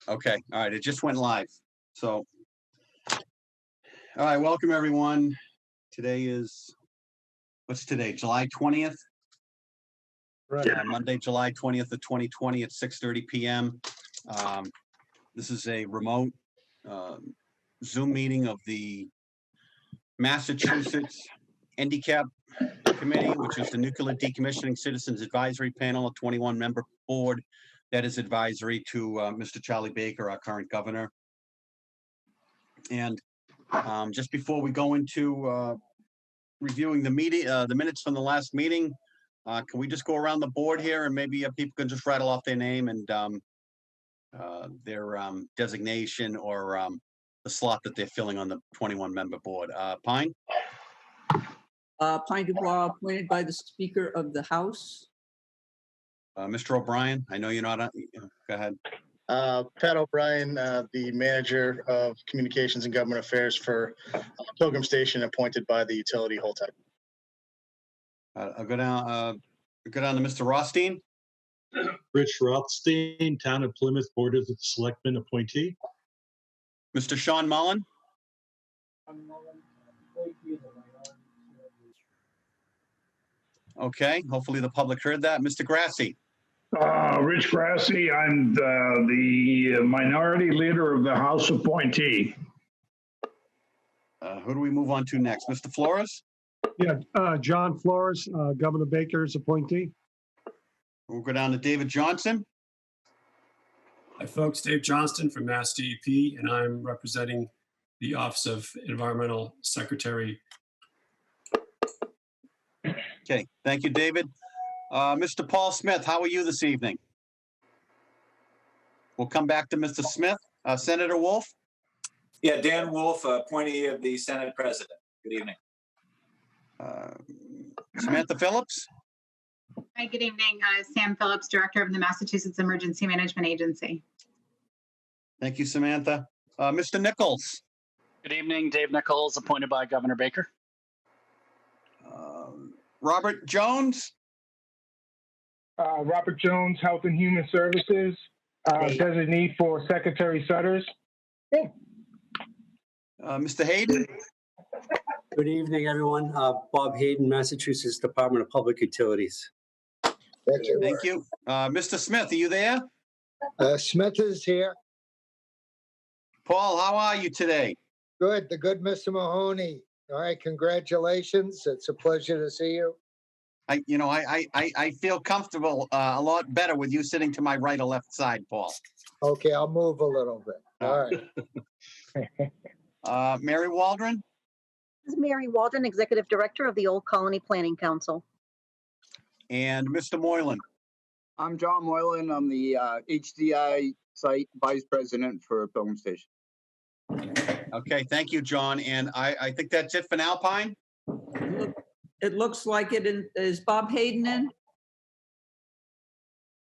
Okay, all right, it just went live. So, all right, welcome everyone. Today is, what's today, July 20th? Right. Monday, July 20th of 2020 at 6:30 p.m. This is a remote Zoom meeting of the Massachusetts NDCAP committee, which is the Nuclear Decommissioning Citizens Advisory Panel, a 21-member board that is advisory to Mr. Charlie Baker, our current governor. And just before we go into reviewing the minutes from the last meeting, can we just go around the board here and maybe people can just rattle off their name and their designation or the slot that they're filling on the 21-member board. Pine? Pine Dubois, appointed by the Speaker of the House. Mr. O'Brien, I know you're not on. Go ahead. Pat O'Brien, the Manager of Communications and Government Affairs for Pilgrim Station, appointed by the utility Holtec. I'll go down to Mr. Rothstein. Rich Rothstein, Town of Plymouth Board of Selectmen appointee. Mr. Sean Mullen. Okay, hopefully the public heard that. Mr. Grassi. Rich Grassi, I'm the minority leader of the House appointee. Who do we move on to next? Mr. Flores? Yeah, John Flores, Governor Baker's appointee. We'll go down to David Johnson. Hi, folks. Dave Johnston from Mass DEP, and I'm representing the Office of Environmental Secretary. Okay, thank you, David. Mr. Paul Smith, how are you this evening? We'll come back to Mr. Smith. Senator Wolf? Yeah, Dan Wolf, appointee of the Senate President. Good evening. Samantha Phillips? Hi, good evening. Sam Phillips, Director of the Massachusetts Emergency Management Agency. Thank you, Samantha. Mr. Nichols? Good evening. Dave Nichols, appointed by Governor Baker. Robert Jones? Robert Jones, Health and Human Services, designee for Secretary Sutters. Mr. Hayden? Good evening, everyone. Bob Hayden, Massachusetts Department of Public Utilities. Thank you. Mr. Smith, are you there? Smith is here. Paul, how are you today? Good. The good Mr. Mahoney. All right. Congratulations. It's a pleasure to see you. I feel comfortable a lot better with you sitting to my right or left side, Paul. Okay. I'll move a little bit. All right. Mary Waldron? This is Mary Waldron, Executive Director of the Old Colony Planning Council. And Mr. Moylan? I'm John Moylan. I'm the HDI Site Vice President for Pilgrim Station. Okay, thank you, John. And I think that's it for now, Pine? It looks like it is Bob Hayden in?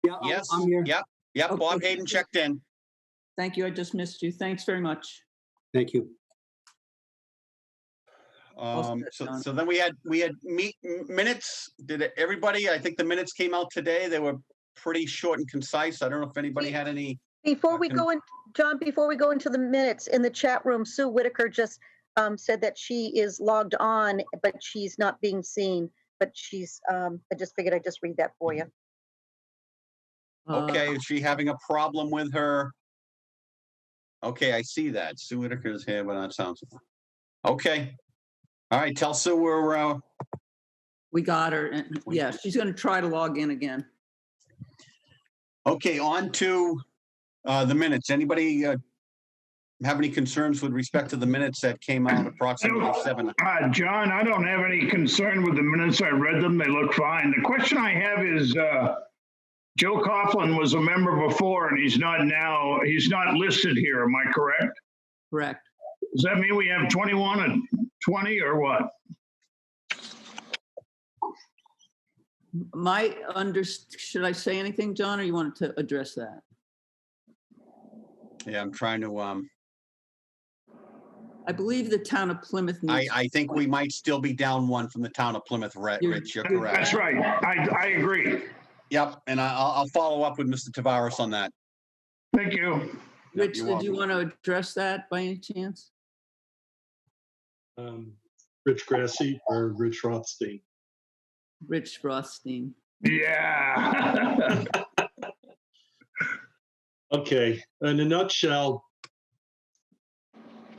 Yeah, yes, I'm here. Yep, okay. Bob Hayden checked in. Thank you. I just missed you. Thanks very much. Thank you. So then we had minutes. Did everybody? I think the minutes came out today. They were pretty short and concise. I don't know if anybody had any. Before we go in, John, before we go into the minutes, in the chat room, Sue Whitaker just said that she is logged on, but she's not being seen. But she's, I just figured I'd just read that for you. Okay, is she having a problem with her? Okay, I see that. Sue Whitaker's here, but that sounds okay. All right, tell Sue we're. We got her. And yeah, she's going to try to log in again. Okay, on to the minutes. Anybody have any concerns with respect to the minutes that came out approximately 7? John, I don't have any concern with the minutes. I read them. They look fine. The question I have is Joe Coughlin was a member before and he's not now. He's not listed here. Am I correct? Correct. Does that mean we have 21 and 20 or what? Should I say anything, John, or you wanted to address that? Yeah, I'm trying to. I believe the town of Plymouth needs. I think we might still be down one from the town of Plymouth, Rich. You're correct. That's right. I agree. Yep, and I'll follow up with Mr. Tavares on that. Thank you. Rich, you're did you welcome. want to address that by any chance? Rich Grassy or Rich Rothstein? Rich Rothstein. Yeah. Okay, in a nutshell,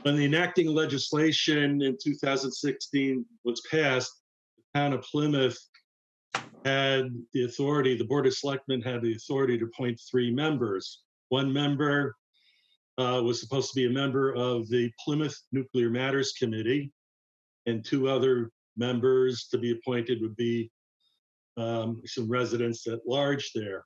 when the enacting legislation in 2016 was passed, the town of Plymouth had the authority, the Board of Selectmen had the authority to appoint 3 members. One member was supposed to be a member of the Plymouth Nuclear Matters Committee, and 2 other members to be appointed would be some residents at large there.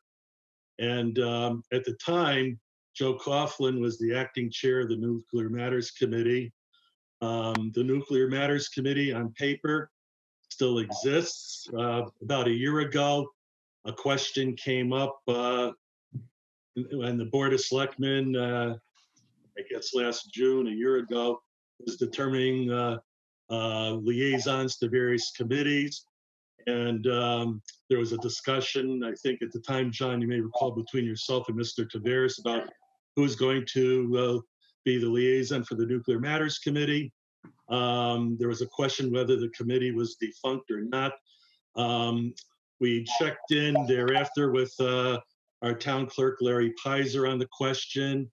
And at the time, Joe Coughlin was the acting chair of the Nuclear Matters Committee. The Nuclear Matters Committee on paper still exists. About a year ago, a question came up when the Board of Selectmen, I guess last June, a year ago, was determining liaisons to various committees. And there was a discussion, I think at the time, John, you may recall, between yourself and Mr. Tavares about who's going to be the liaison for the Nuclear Matters Committee. There was a question whether the committee was defunct or not. We checked in thereafter with our town clerk, Larry Pizer, on the question,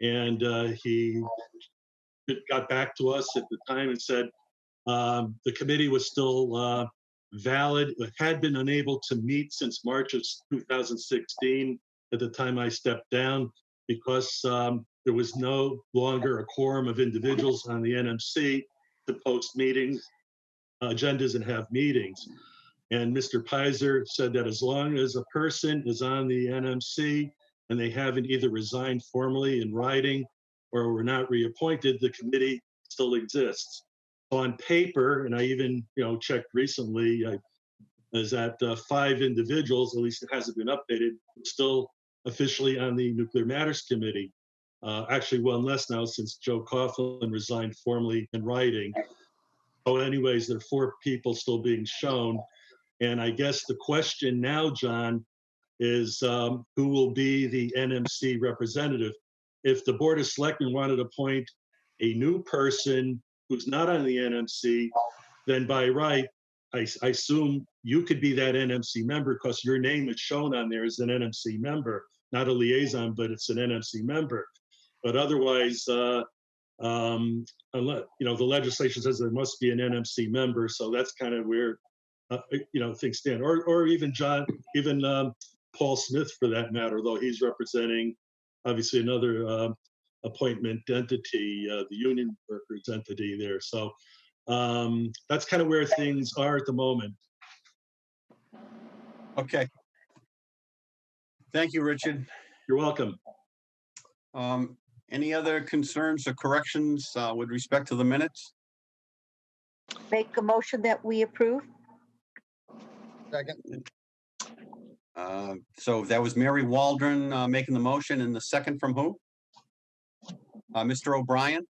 and he got back to us at the time and said the committee was still valid. It had been unable to meet since March of 2016 at the time I stepped down because there was no longer a quorum of individuals on the NMC to post meetings, agendas, and have meetings. And Mr. Pizer said that as long as a person is on the NMC and they haven't either resigned formally in writing or were not reappointed, the committee still exists. On paper, and I even checked recently, is that 5 individuals, at least it hasn't been updated, still officially on the Nuclear Matters Committee. Actually, one less now since Joe Coughlin resigned formally in writing. So anyways, there are 4 people still being shown. And I guess the question now, John, is who will be the NMC representative? If the Board of Selectmen wanted to appoint a new person who's not on the NMC, then by right, I assume you could be that NMC member because your name is shown on there as an NMC member, not a liaison, but it's an NMC member. But otherwise, unless, the legislation says there must be an NMC member, so that's kind of where things stand. Or even Paul Smith for that matter, though he's representing obviously another appointment entity, the union workers entity there. So that's kind of where things are at the moment. Okay. Thank you, Richard. You're welcome. Any other concerns or corrections with respect to the minutes? Make a motion that we approve. Second. So that was Mary Waldron making the motion, and the second from who? Mr. O'Brien?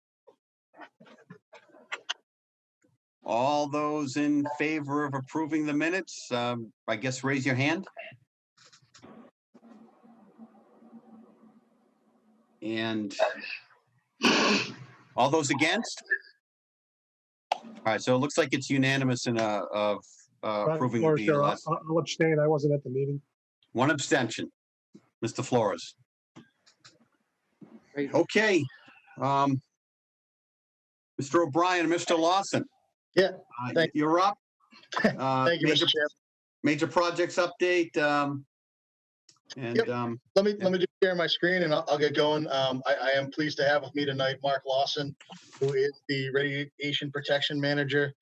All those in favor of approving the minutes, I guess raise your hand. And all those against? All right, so it looks like it's unanimous in of approving the last. I'll abstain. I wasn't at the meeting. 1 abstention, Mr. Flores. Okay. Mr. O'Brien, Mr. Lawson. Yeah, you're up. Thank you, Mr. Chair. Major projects update. Let me just share my screen and I'll get going. I am pleased to have with me tonight Mark Lawson, who is the Radiation Protection Manager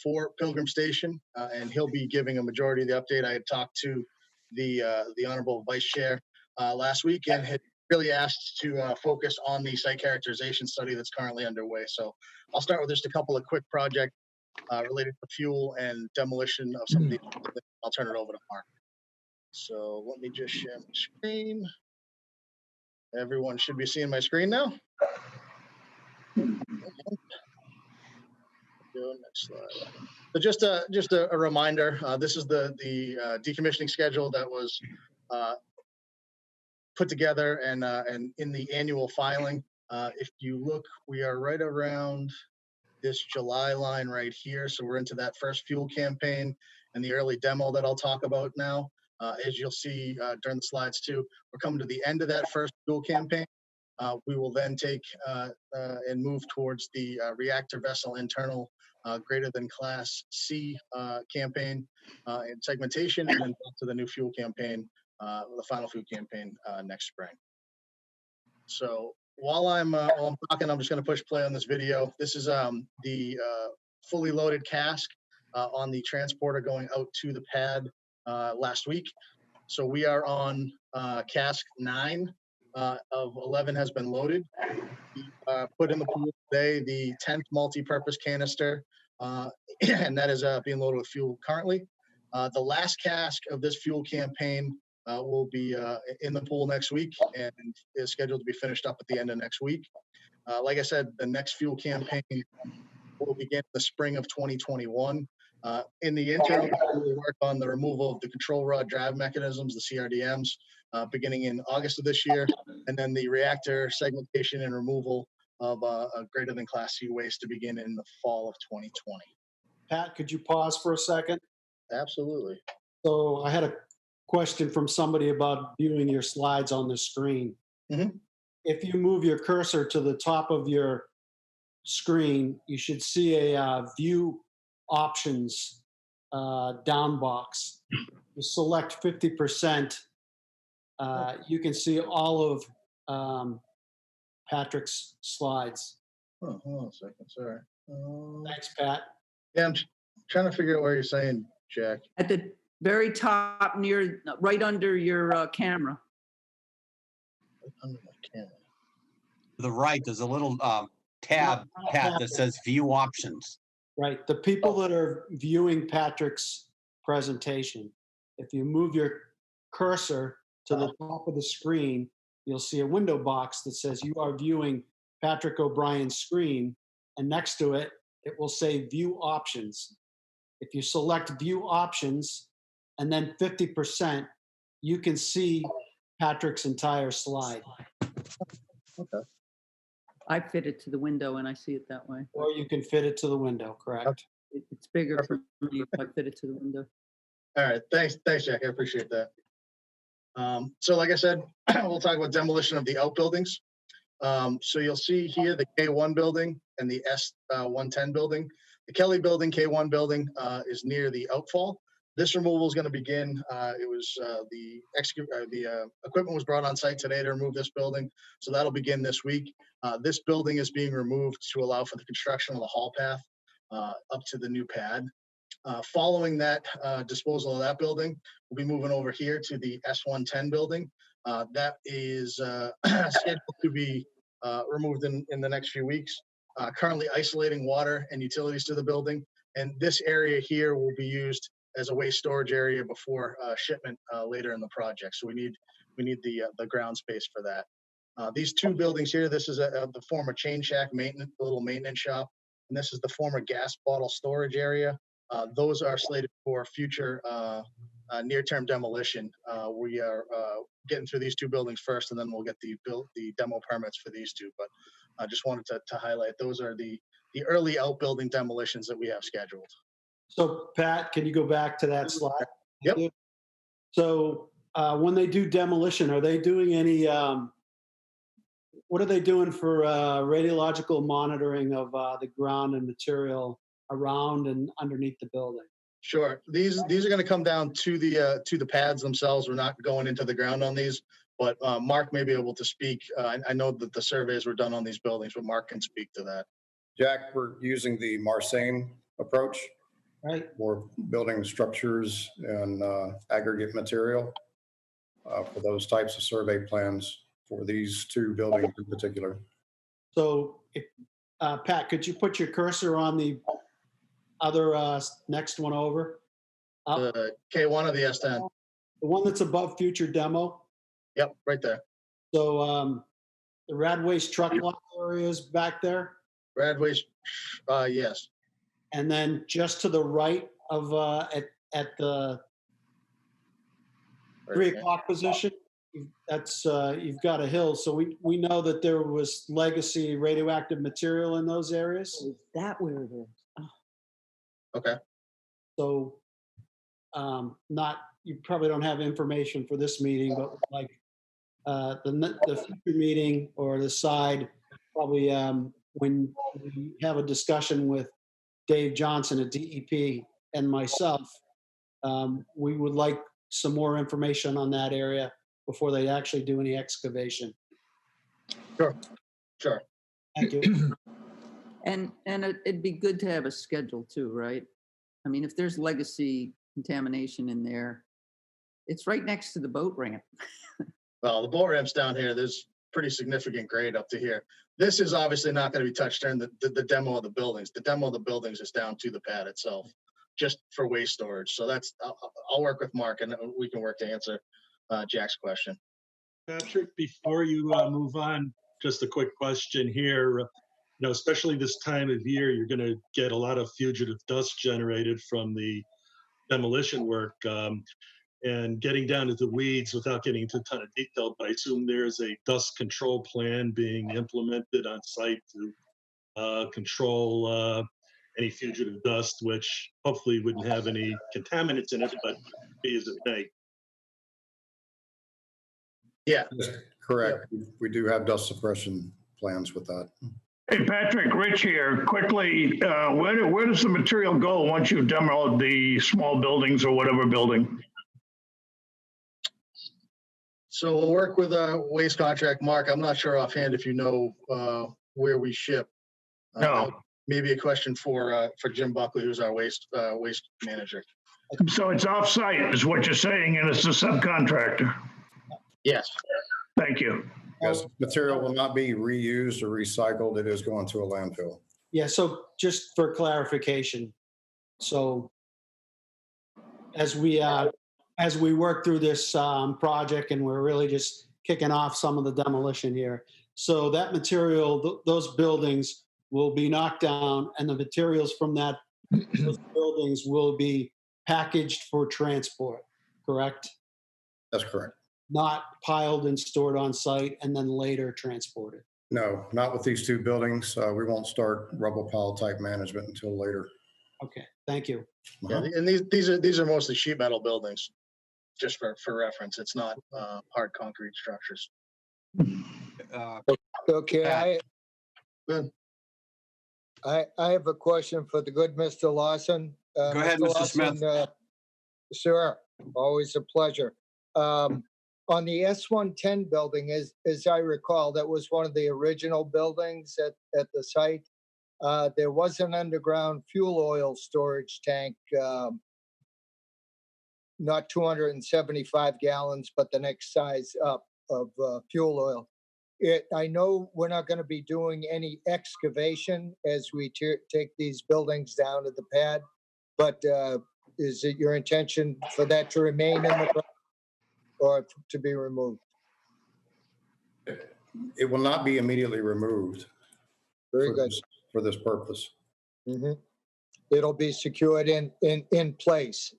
for Pilgrim Station, and he'll be giving a majority of the update. I had talked to the Honorable Vice Chair last week and had really asked to focus on the site characterization study that's currently underway. So I'll start with just a couple of quick projects related to fuel and demolition of some of the. I'll turn it over to Mark. So let me just share my screen. Everyone should be seeing my screen now. go. Next slide. So just a reminder, this is the decommissioning schedule that was put together and in the annual filing. If you look, we are right around this July line right here. So we're into that first fuel campaign and the early demo that I'll talk about now. As you'll see during the slides too, we're coming to the end of that first fuel campaign. We will then take and move towards the reactor vessel internal greater than class C campaign and segmentation, and then back to the new fuel campaign, the final fuel campaign next spring. So while I'm talking, I'm just going to push play on this video. This is the fully loaded cask on the transporter going out to the pad last week. So we are on cask 9 of 11 has been loaded. We put in the pool today the 10th multi-purpose canister, and that is being loaded with fuel currently. The last cask of this fuel campaign will be in the pool next week and is scheduled to be finished up at the end of next week. Like I said, the next fuel campaign will begin the spring of 2021. In the interim, we will work on the removal of the control rod drive mechanisms, the CRDMs, beginning in August of this year, and then the reactor segmentation and removal of a greater than class C waste to begin in the fall of 2020. Pat, could you pause for a second? Absolutely. So I had a question from somebody about viewing your slides on the screen. Mm-hmm. If you move your cursor to the top of your screen, you should see a view options down box. You select 50%. You can see all of Patrick's slides. Oh, hold on a second. Sorry. Thanks, Pat. Yeah, I'm trying to figure out what you're saying, Jack. At the very top, right under your camera. Under my camera. To the right, there's a little tab, Pat, that says View Options. Right. The people that are viewing Patrick's presentation, if you move your cursor to the top of the screen, you'll see a window box that says you are viewing Patrick O'Brien's screen, and next to it, it will say View Options. If you select View Options and then 50%, you can see Patrick's entire slide. Okay. I fit it to the window and I see it that way. Or you can fit it to the window, correct? It's bigger for me if I fit it to the window. All right. Thanks, Jack. I appreciate that. So like I said, we'll talk about demolition of the outbuildings. So you'll see here the K1 building and the S110 building. The Kelly building, K1 building, is near the outfall. This removal is going to begin. It was the equipment was brought on site today to remove this building, so that'll begin this week. This building is being removed to allow for the construction of the haul path up to the new pad. Following that disposal of that building, we'll be moving over here to the S110 building. That is scheduled to be removed in the next few weeks. Currently isolating water and utilities to the building, and this area here will be used as a waste storage area before shipment later in the project. So we need the ground space for that. These two buildings here, this is the former chain shack maintenance, little maintenance shop, and this is the former gas bottle storage area. Those are slated for future near-term demolition. We are getting through these two buildings first, and then we'll get the demo permits for these two. But I just wanted to highlight those are the early outbuilding demolitions that we have scheduled. So Pat, can you go back to that slide? Yep. So when they do demolition, are they doing any, what are they doing for radiological monitoring of the ground and material around and underneath the building? Sure. These are going to come down to the pads themselves. We're not going into the ground on these, but Mark may be able to speak. I know that the surveys were done on these buildings, but Mark can speak to that. Jack, we're using the Marseille approach. Right. We're building structures and aggregate material for those types of survey plans for these two buildings in particular. So, if, Pat, could you put your cursor on the other next one over? The K1 of the S10. The one that's above future demo? Yep, right there. So the rad waste truck lot area is back there? Rad waste, yes. And then just to the right of, at the 3 o'clock position, that's, you've got a hill. So we know that there was legacy radioactive material in those areas. Is that where it is? Okay. So, you probably don't have information for this meeting, but like, the future meeting or the side, probably, when we have a discussion with Dave Johnson at DEP and myself, we would like some more information on that area before they actually do any excavation. Sure. Thank you. And it'd be good to have a schedule too, right? I mean, if there's legacy contamination in there, it's right next to the boat ramp. Well, the boat ramps down here, there's pretty significant grade up to here. This is obviously not going to be touched during the demo of the buildings. The demo of the buildings is down to the pad itself, just for waste storage. So that's, I'll work with Mark and we can work to answer Jack's question. Patrick, before you move on, just a quick question here. Especially this time of year, you're going to get a lot of fugitive dust generated from the demolition work. And getting down to the weeds without getting into a ton of detail, but I assume there's a dust control plan being implemented on site to control any fugitive dust, which hopefully wouldn't have any contaminants in it, but be as it may. Yeah. Correct. We do have dust suppression plans with that. Hey, Patrick, Rich here. Quickly, where does the material go once you've demoed the small buildings or whatever building? So we'll work with a waste contract. Mark, I'm not sure offhand if you know where we ship. No. Maybe a question for Jim Buckley, who's our waste manager. So it's off-site is what you're saying, and it's a subcontractor? Yes. Thank you. Yes, material will not be reused or recycled. It is going to a landfill. Yeah, so just for clarification, so as we work through this project and we're really just kicking off some of the demolition here, so that material, those buildings will be knocked down and the materials from those buildings will be packaged for transport, correct? That's correct. Not piled and stored on site and then later transported. No, not with these two buildings. We won't start rubble pile type management until later. Okay, thank you. Yeah, and these are mostly sheet metal buildings, just for reference. It's not hard concrete structures. Okay, I have a question for the good Mr. Lawson. Go ahead, Mr. Smith. Sir, always a pleasure. On the S110 building, as I recall, that was one of the original buildings at the site. There was an underground fuel oil storage tank, not 275 gallons, but the next size up of fuel oil. I know we're not going to be doing any excavation as we take these buildings down to the pad, but is it your intention for that to remain in the ground or to be removed? It will not be immediately removed. Very good. For this purpose. Mm-hmm. It'll be secured in place.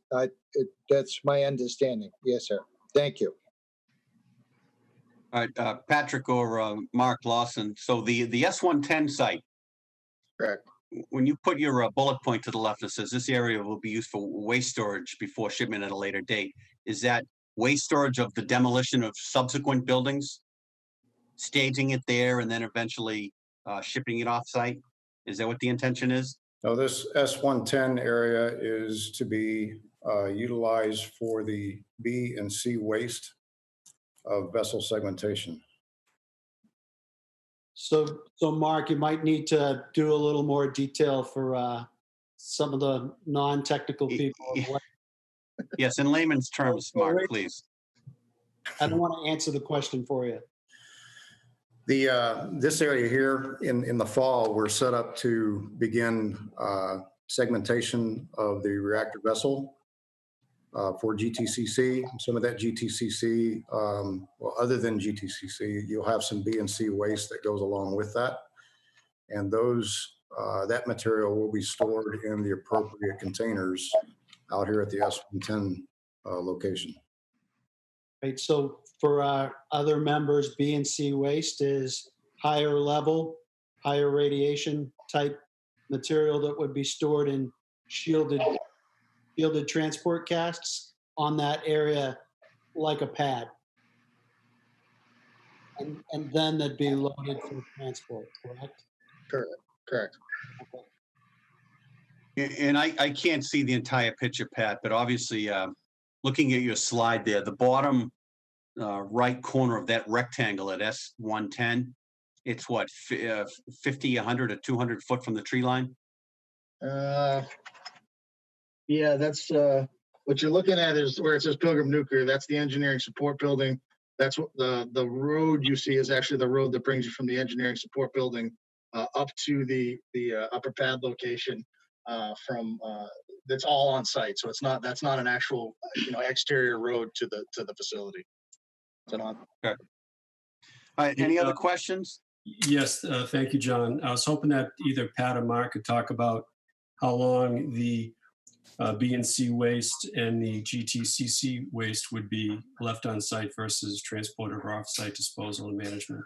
That's my understanding. Yes, sir. Thank you. All right, Patrick or Mark Lawson. So the S110 site, correct. When you put your bullet point to the left that says this area will be used for waste storage before shipment at a later date, is that waste storage of the demolition of subsequent buildings, staging it there and then eventually shipping it off site? Is that what the intention is? No, this S110 area is to be utilized for the B and C waste of vessel segmentation. So Mark, you might need to do a little more detail for some of the non-technical people. Yes, in layman's terms, Mark, please. I don't want to answer the question for you. This area here in the fall, we're set up to begin segmentation of the reactor vessel for Gtcc. Some of that Gtcc, well, other than Gtcc, you'll have some B and C waste that goes along with that. And those that material will be stored in the appropriate containers out here at the S110 location. Right, so for our other members, B and C waste is higher level, higher radiation type material that would be stored in shielded transport casks on that area like a pad. And then they'd be loaded for transport, correct? Correct. And I can't see the entire picture, Pat, but obviously, looking at your slide there, the bottom right corner of that rectangle at S110, it's what, 50, 100, or 200 foot from the tree line? Yeah, that's what you're looking at is where it says Pilgrim Nuclear. That's the engineering support building. That's what the road you see is actually the road that brings you from the engineering support building up to the upper pad location. That's all on site, so that's not an actual exterior road to the facility. Okay. All right. Any other questions? Yes, thank you, John. I was hoping that either Pat or Mark could talk about how long the B and C waste and the GTCC waste would be left on site versus transported or off-site disposal and management.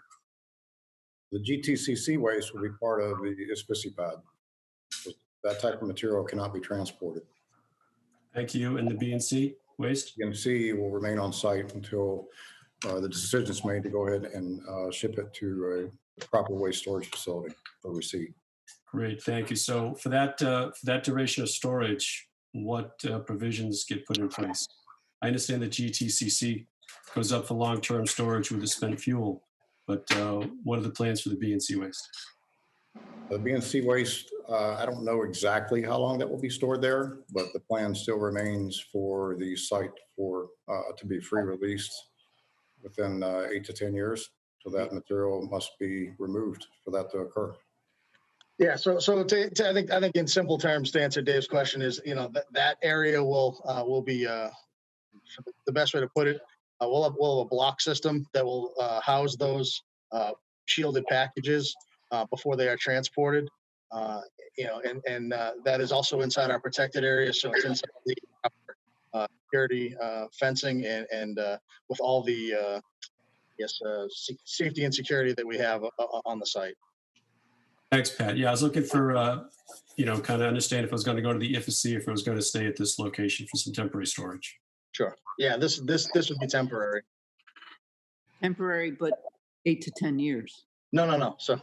The GTCC waste will be part of the ISPICI pad. That type of material cannot be transported. Thank you. And the B and C waste? B and C will remain on site until the decision is made to go ahead and ship it to a proper waste storage facility for receipt. Great, thank you. So for that duration of storage, what provisions get put in place? I understand that GTCC goes up for long-term storage with the spent fuel, but what are the plans for the B and C waste? The B and C waste, I don't know exactly how long that will be stored there, but the plan still remains for the site to be free released within 8 to 10 years. So that material must be removed for that to occur. Yeah, so I think in simple terms, to answer Dave's question is, that area will be the best way to put it. We'll have a block system that will house those shielded packages before they are transported. That is also inside our protected area, so it's inside the security fencing and with all the safety and security that we have on the site. Thanks, Pat. Yeah, I was looking for, kind of understand if it was going to go to the IFSC, if it was going to stay at this location for some temporary storage. Sure. Yeah, this would be temporary. Temporary, but 8 to 10 years. No. So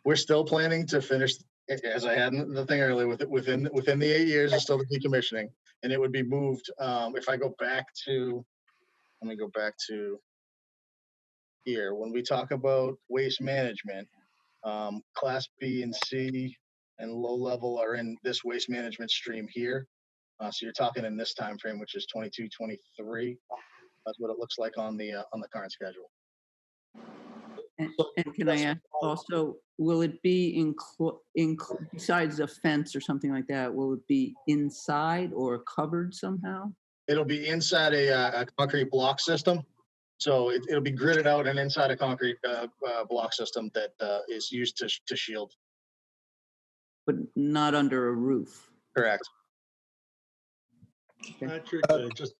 we're still planning to finish, as I had in the thing earlier, within the 8 years is still the decommissioning, and it would be moved. If I go back to, let me go back to here. When we talk about waste management, Class B and C and low level are in this waste management stream here. So you're talking in this time frame, which is 22, 23. That's what it looks like on the current schedule. And can I ask also, will it be besides a fence or something like that, will it be inside or covered somehow? It'll be inside a concrete block system. So it'll be gridded out and inside a concrete block system that is used to shield. But not under a roof? Correct. Patrick, just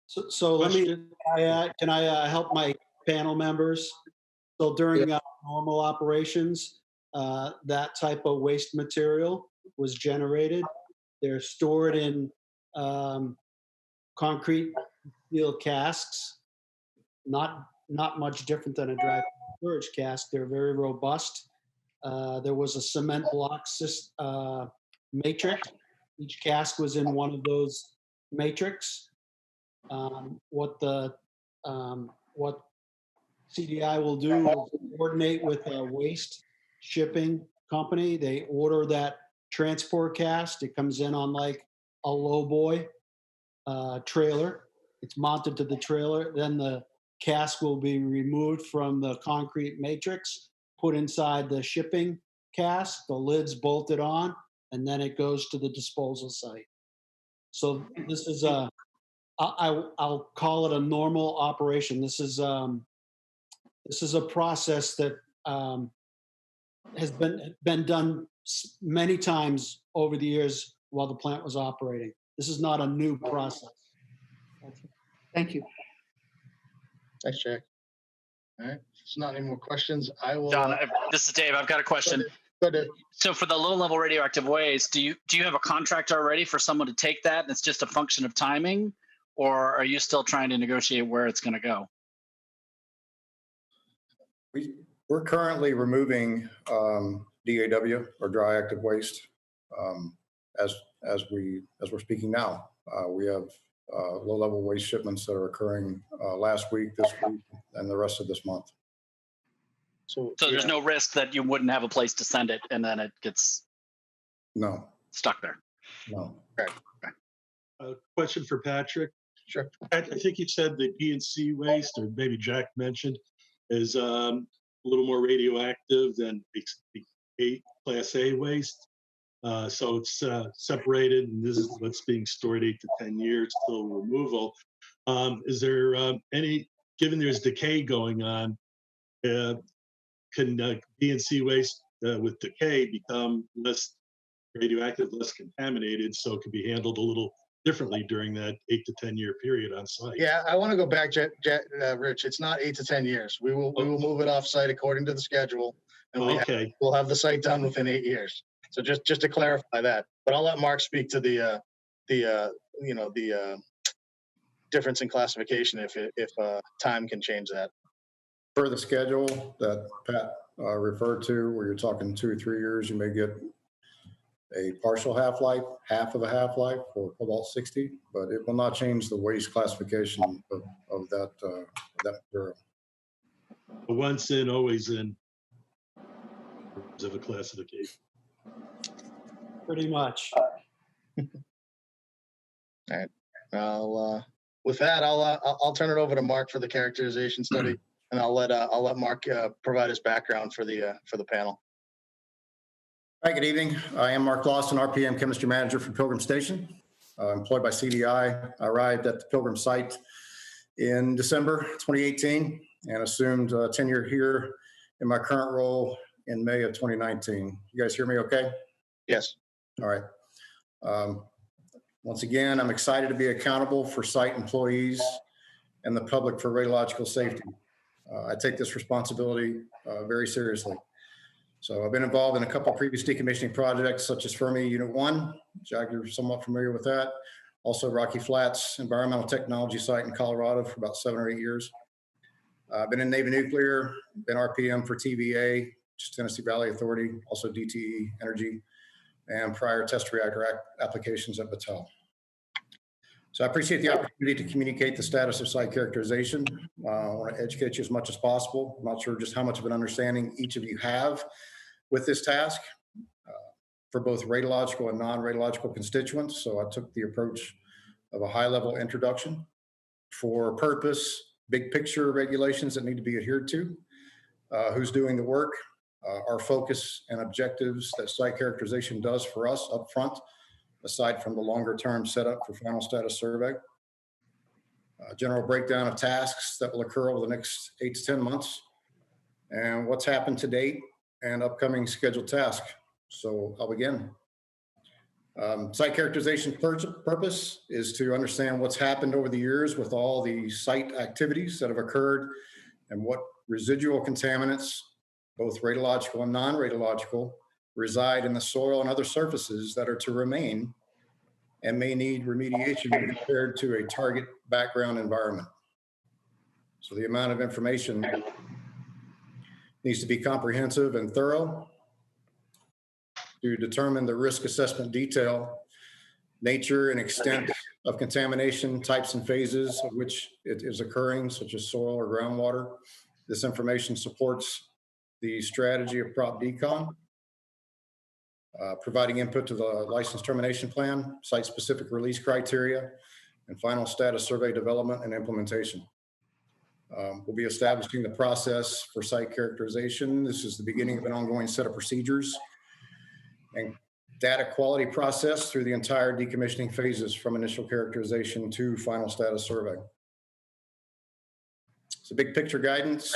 So let me, can I help my panel members? So during normal operations, that type of waste material was generated. They're stored in concrete steel casks, not much different than a dry storage cask. They're very robust. There was a cement block matrix. Each cask was in one of those matrix. What CDI will do is coordinate with a waste shipping company. They order that transport cask. It comes in on like a lowboy trailer. It's mounted to the trailer. Then the cask will be removed from the concrete matrix, put inside the shipping cask, the lid's bolted on, and then it goes to the disposal site. So this is I'll call it a normal operation. This is a process that has been done many times over the years while the plant was operating. This is not a new process. Thank you. Thanks, Jack. All right, if there's not any more questions, I will. John, this is Dave. I've got a question. Go ahead. So for the low-level radioactive waste, do you have a contract already for someone to take that, and it's just a function of timing, or are you still trying to negotiate where it's going to go? We're currently removing DAW, or dry active waste, as we're speaking now. We have low-level waste shipments that are occurring last week, this week, and the rest of this month. So there's no risk that you wouldn't have a place to send it, and then it gets stuck there. No. Okay. Question for Patrick. Sure. I think you said the B&C waste, or maybe Jack mentioned, is a little more radioactive than Class A waste. So it's separated, and this is what's being stored 8 to 10 years till removal. Is there given there's decay going on, can B&C waste with decay become less radioactive, less contaminated, so it can be handled a little differently during that 8 to 10 year period on site? Yeah, I want to go back, Rich. It's not 8 to 10 years. We will move it off site according to the schedule, and we'll have the site done within 8 years. So just to clarify that, but I'll let Mark speak to the difference in classification if time can change that. Per the schedule that Pat referred to, where you're talking 2 or 3 years, you may get a partial half-life, half of a half-life for cobalt-60, but it will not change the waste classification of that material. Once in, always in, of a classification. Pretty much. All right. With that, I'll turn it over to Mark for the characterization study, and I'll let Mark provide his background for the panel. Hi, good evening. I am Mark Lawson, RPM Chemistry Manager for Pilgrim Station, employed by CDI. I arrived at the Pilgrim site in December 2018 and assumed tenure here in my current role in May of 2019. You guys hear me okay? Yes. All right. Once again, I'm excited to be accountable for site employees and the public for radiological safety. I take this responsibility very seriously. So I've been involved in a couple of previous decommissioning projects, such as Fermi Unit 1. Jack, you're somewhat familiar with that. Also Rocky Flats Environmental Technology Site in Colorado for about 7 or 8 years. I've been in Navy Nuclear, been RPM for TVA, which is Tennessee Valley Authority, also DTE Energy, and prior test reactor applications at Battelle. So I appreciate the opportunity to communicate the status of site characterization. I want to educate you as much as possible. I'm not sure just how much of an understanding each of you have with this task for both radiological and non-radiological constituents. So I took the approach of a high-level introduction for purpose, big picture regulations that need to be adhered to, who's doing the work, our focus and objectives that site characterization does for us up front, aside from the longer term setup for final status survey. General breakdown of tasks that will occur over the next 8 to 10 months, and what's happened to date and upcoming scheduled task. So I'll begin. Site characterization purpose is to understand what's happened over the years with all the site activities that have occurred and what residual contaminants, both radiological and non-radiological, reside in the soil and other surfaces that are to remain and may need remediation compared to a target background environment. So the amount of information needs to be comprehensive and thorough to determine the risk assessment detail, nature and extent of contamination, types and phases of which it is occurring, such as soil or groundwater. This information supports the strategy of Prop Decon, providing input to the license termination plan, site-specific release criteria, and final status survey development and implementation. We'll be establishing the process for site characterization. This is the beginning of an ongoing set of procedures and data quality process through the entire decommissioning phases from initial characterization to final status survey. So big picture guidance.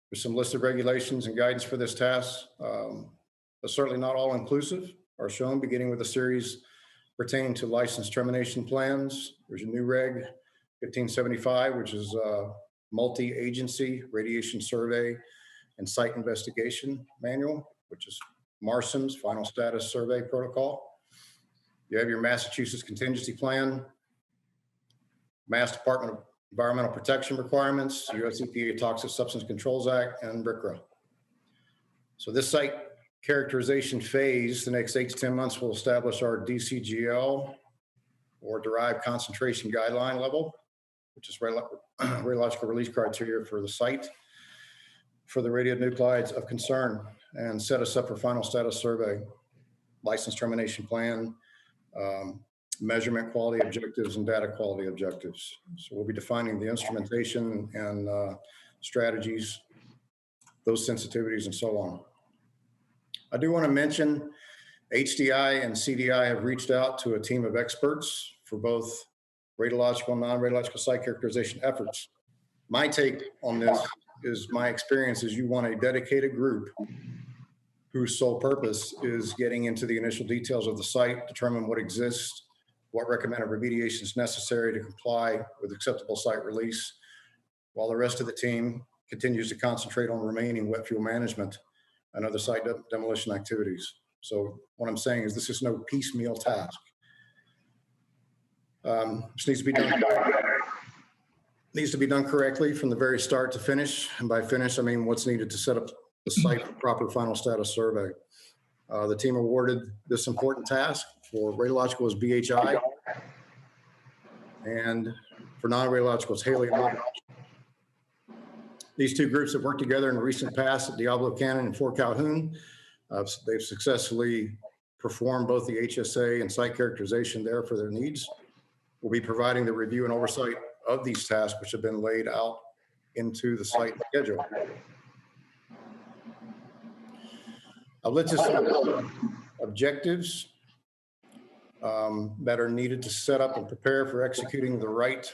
There's some listed regulations and guidance for this task, but certainly not all inclusive are shown, beginning with a series pertaining to license termination plans. There's a new reg 1575, which is multi-agency radiation survey and site investigation manual, which is MARSIM's final status survey protocol. You have your Massachusetts contingency plan, Mass Department of Environmental Protection requirements, US EPA Toxic Substance Controls Act, and BRCRA. So this site characterization phase, the next 8 to 10 months, will establish our Dcgo, or derived concentration guideline level, which is radiological release criteria for the site for the radionuclides of concern, and set us up for final status survey, license termination plan, measurement quality objectives, and data quality objectives. So we'll be defining the instrumentation and strategies, those sensitivities, and so on. I do want to mention HDI and CDI have reached out to a team of experts for both radiological and non-radiological site characterization efforts. My take on this is, my experience is, you want a dedicated group whose sole purpose is getting into the initial details of the site, determine what exists, what recommended remediation is necessary to comply with acceptable site release, while the rest of the team continues to concentrate on remaining wet fuel management and other site demolition activities. So what I'm saying is, this is no piecemeal task. This needs to be done correctly from the very start to finish. And by finish, I mean what's needed to set up the site for proper final status survey. The team awarded this important task for radiological is BHI, and for non-radiological is Haley and Oversight. These two groups have worked together in the recent past at Diablo Canyon and Fort Calhoun. They've successfully performed both the HSA and site characterization there for their needs. We'll be providing the review and oversight of these tasks, which have been laid out into the site schedule. I've listed some objectives that are needed to set up and prepare for executing the right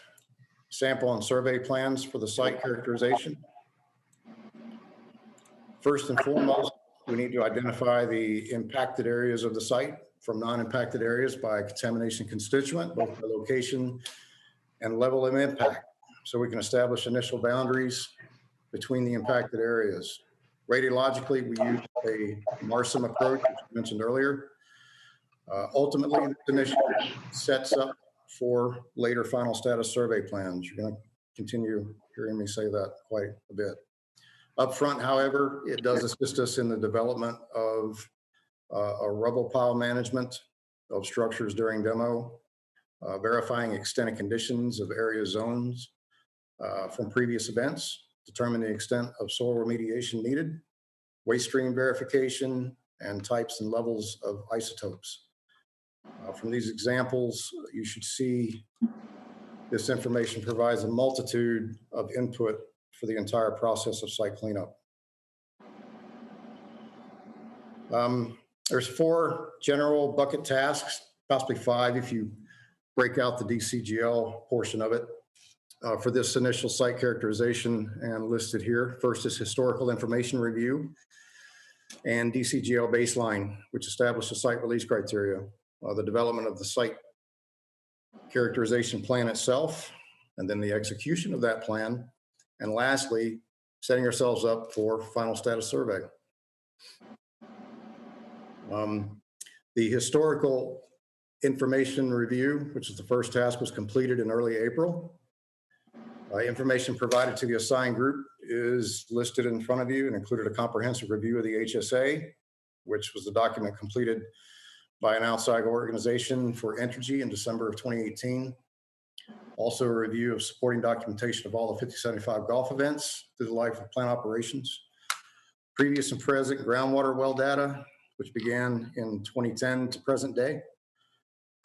sample and survey plans for the site characterization. First and foremost, we need to identify the impacted areas of the site from non-impacted areas by contamination constituent, both by location and level of impact, so we can establish initial boundaries between the impacted areas. Radiologically, we use a MARSIM approach, which I mentioned earlier. Ultimately, this initiative sets up for later final status survey plans. You're going to continue hearing me say that quite a bit. Up front, however, it does assist us in the development of a rubble pile management of structures during demo, verifying extended conditions of area zones from previous events, determine the extent of soil remediation needed, waste stream verification, and types and levels of isotopes. From these examples, you should see this information provides a multitude of input for the entire process of site cleanup. There's 4 general bucket tasks, possibly 5 if you break out the DCGL portion of it. For this initial site characterization, and listed here, first is historical information review and DCGL baseline, which establishes site release criteria, the development of the site characterization plan itself, and then the execution of that plan, and lastly, setting ourselves up for final status survey. The historical information review, which is the first task, was completed in early April. Information provided to the assigned group is listed in front of you and included a comprehensive review of the HSA, which was the document completed by an outside organization for Entergy in December of 2018. Also a review of supporting documentation of all the 5075 Gulf events through the life of plant operations. Previous and present groundwater well data, which began in 2010 to present day.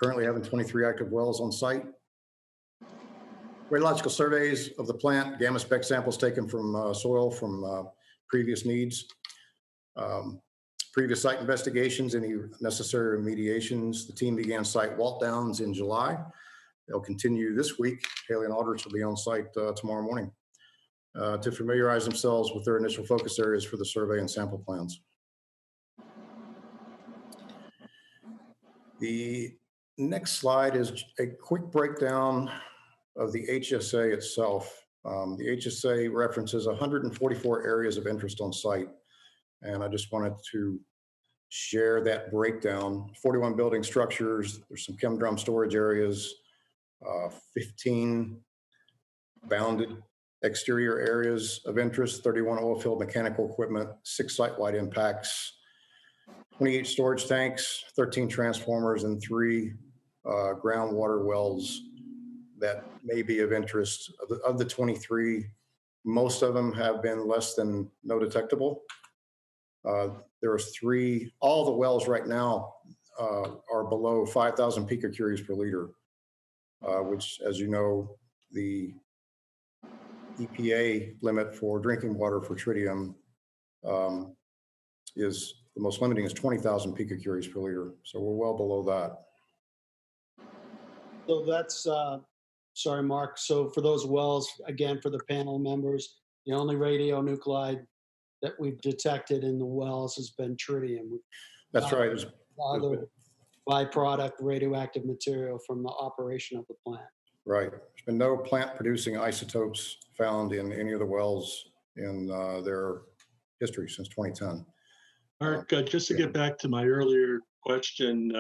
Currently having 23 active wells on site. Radiological surveys of the plant, gamma spec samples taken from soil from previous needs. Previous site investigations, any necessary remediations. The team began site walk downs in July. They'll continue this week. Haley and Aldrich will be on site tomorrow morning. to familiarize themselves with their initial focus areas for the survey and sample plans. The next slide is a quick breakdown of the HSA itself. The HSA references 144 areas of interest on site, and I just wanted to share that breakdown. 41 building structures, there's some chem drum storage areas, 15 bounded exterior areas of interest, 31 oil field mechanical equipment, 6 site-wide impacts, 28 storage tanks, 13 transformers, and 3 groundwater wells that may be of interest. Of the 23, most of them have been less than no detectable. There are 3, all the wells right now are below 5,000 picocuries per liter, which, as you know, the EPA limit for drinking water for tritium is, the most limiting is 20,000 picocuries per liter. So we're well below that. So that's, sorry, Mark. So for those wells, again, for the panel members, the only radionuclide that we've detected in the wells has been tritium. That's right. Other byproduct radioactive material from the operation of the plant. Right. There's been no plant producing isotopes found in any of the wells in their history since 2010. Mark, just to get back to my earlier question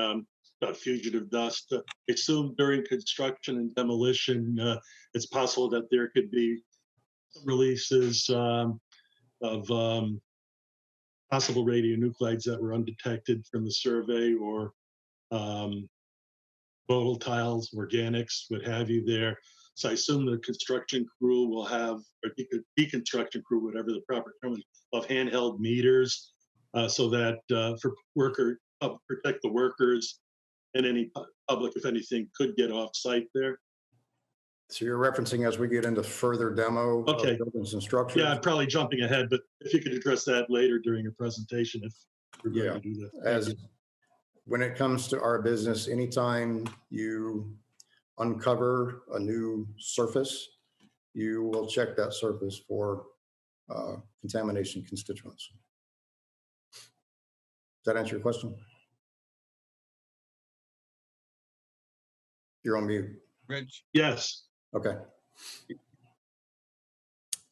about fugitive dust, I assume during construction and demolition, it's possible that there could be releases of possible radionuclides that were undetected from the survey, or volatiles, organics, what have you there. So I assume the construction crew will have, or deconstruction crew, whatever the proper term is, of handheld meters, so that for protect the workers and any public, if anything, could get off site there. So you're referencing as we get into further demo of buildings and structures? Yeah, I'm probably jumping ahead, but if you could address that later during your presentation, if you're going to do that. When it comes to our business, anytime you uncover a new surface, you will check that surface for contamination constituents. Does that answer your question? You're on mute. Rich? Yes. Okay.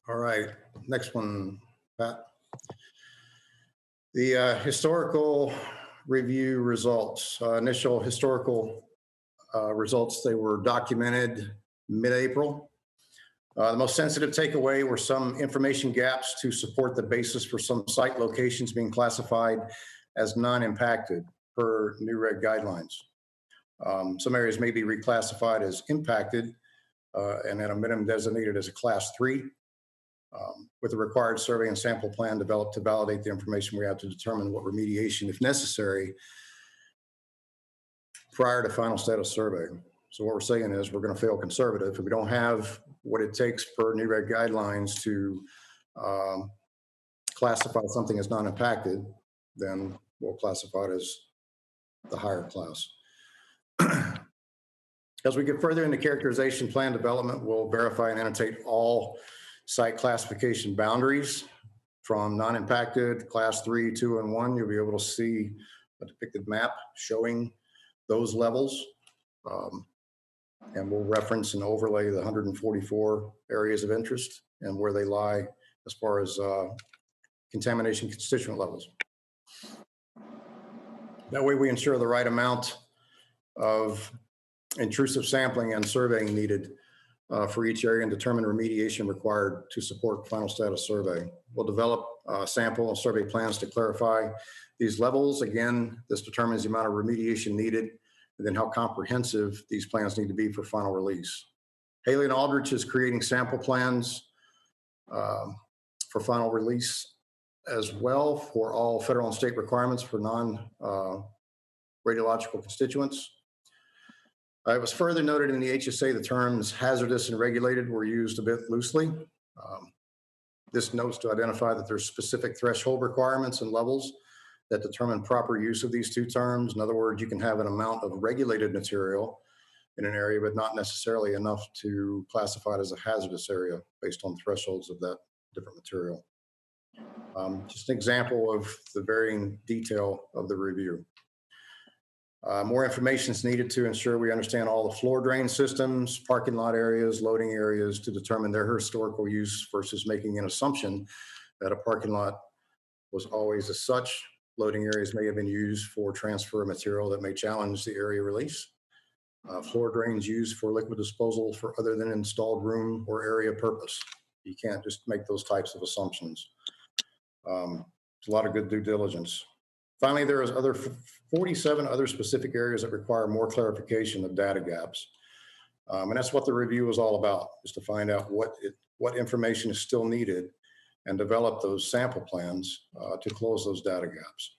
All right, next one, Pat. The historical review results, initial historical results, they were documented mid-April. The most sensitive takeaway were some information gaps to support the basis for some site locations being classified as non-impacted per new reg guidelines. Some areas may be reclassified as impacted and at a minimum designated as a class 3 with a required survey and sample plan developed to validate the information we have to determine what remediation, if necessary, prior to final status survey. So what we're saying is we're going to fail conservative. If we don't have what it takes per new reg guidelines to classify something as non-impacted, then we'll classify it as the higher class. As we get further into characterization plan development, we'll verify and annotate all site classification boundaries from non-impacted, class 3, 2, and 1. You'll be able to see a depicted map showing those levels. And we'll reference and overlay the 144 areas of interest and where they lie as far as contamination constituent levels. That way we ensure the right amount of intrusive sampling and surveying needed for each area and determine remediation required to support final status survey. We'll develop sample and survey plans to clarify these levels. Again, this determines the amount of remediation needed and then how comprehensive these plans need to be for final release. Haley and Aldrich is creating sample plans for final release as well for all federal and state requirements for non-radiological constituents. It was further noted in the HSA the terms hazardous and regulated were used a bit loosely. This notes to identify that there's specific threshold requirements and levels that determine proper use of these two terms. In other words, you can have an amount of regulated material in an area, but not necessarily enough to classify it as a hazardous area based on thresholds of that different material. Just an example of the varying detail of the review. More information is needed to ensure we understand all the floor drain systems, parking lot areas, loading areas to determine their historical use versus making an assumption that a parking lot was always as such. Loading areas may have been used for transfer of material that may challenge the area release. Floor drains used for liquid disposal for other than installed room or area purpose. You can't just make those types of assumptions. It's a lot of good due diligence. Finally, there is 47 other specific areas that require more clarification of data gaps. And that's what the review was all about, is to find out what information is still needed and develop those sample plans to close those data gaps.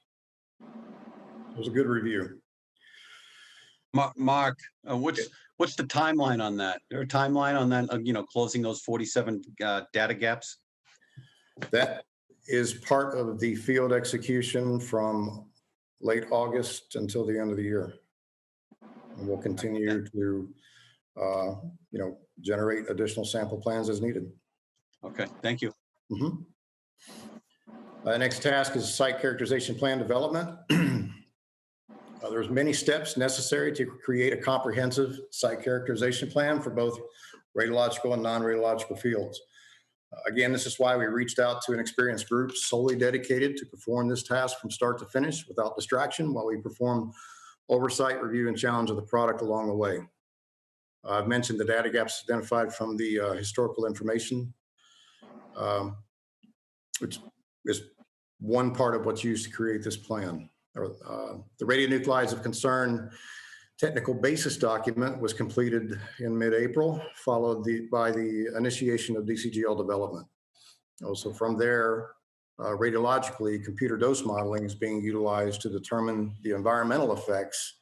It was a good review. Mark, what's the timeline on that? There a timeline on that, closing those 47 data gaps? That is part of the field execution from late August until the end of the year. And we'll continue to, generate additional sample plans as needed. Okay, thank you. Next task is site characterization plan development. There's many steps necessary to create a comprehensive site characterization plan for both radiological and non-radiological fields. Again, this is why we reached out to an experienced group solely dedicated to perform this task from start to finish without distraction while we perform oversight, review, and challenge of the product along the way. I've mentioned the data gaps identified from the historical information, which is one part of what's used to create this plan. The radionuclides of concern technical basis document was completed in mid-April, followed by the initiation of Dcgo development. Also from there, radiologically, computer dose modeling is being utilized to determine the environmental effects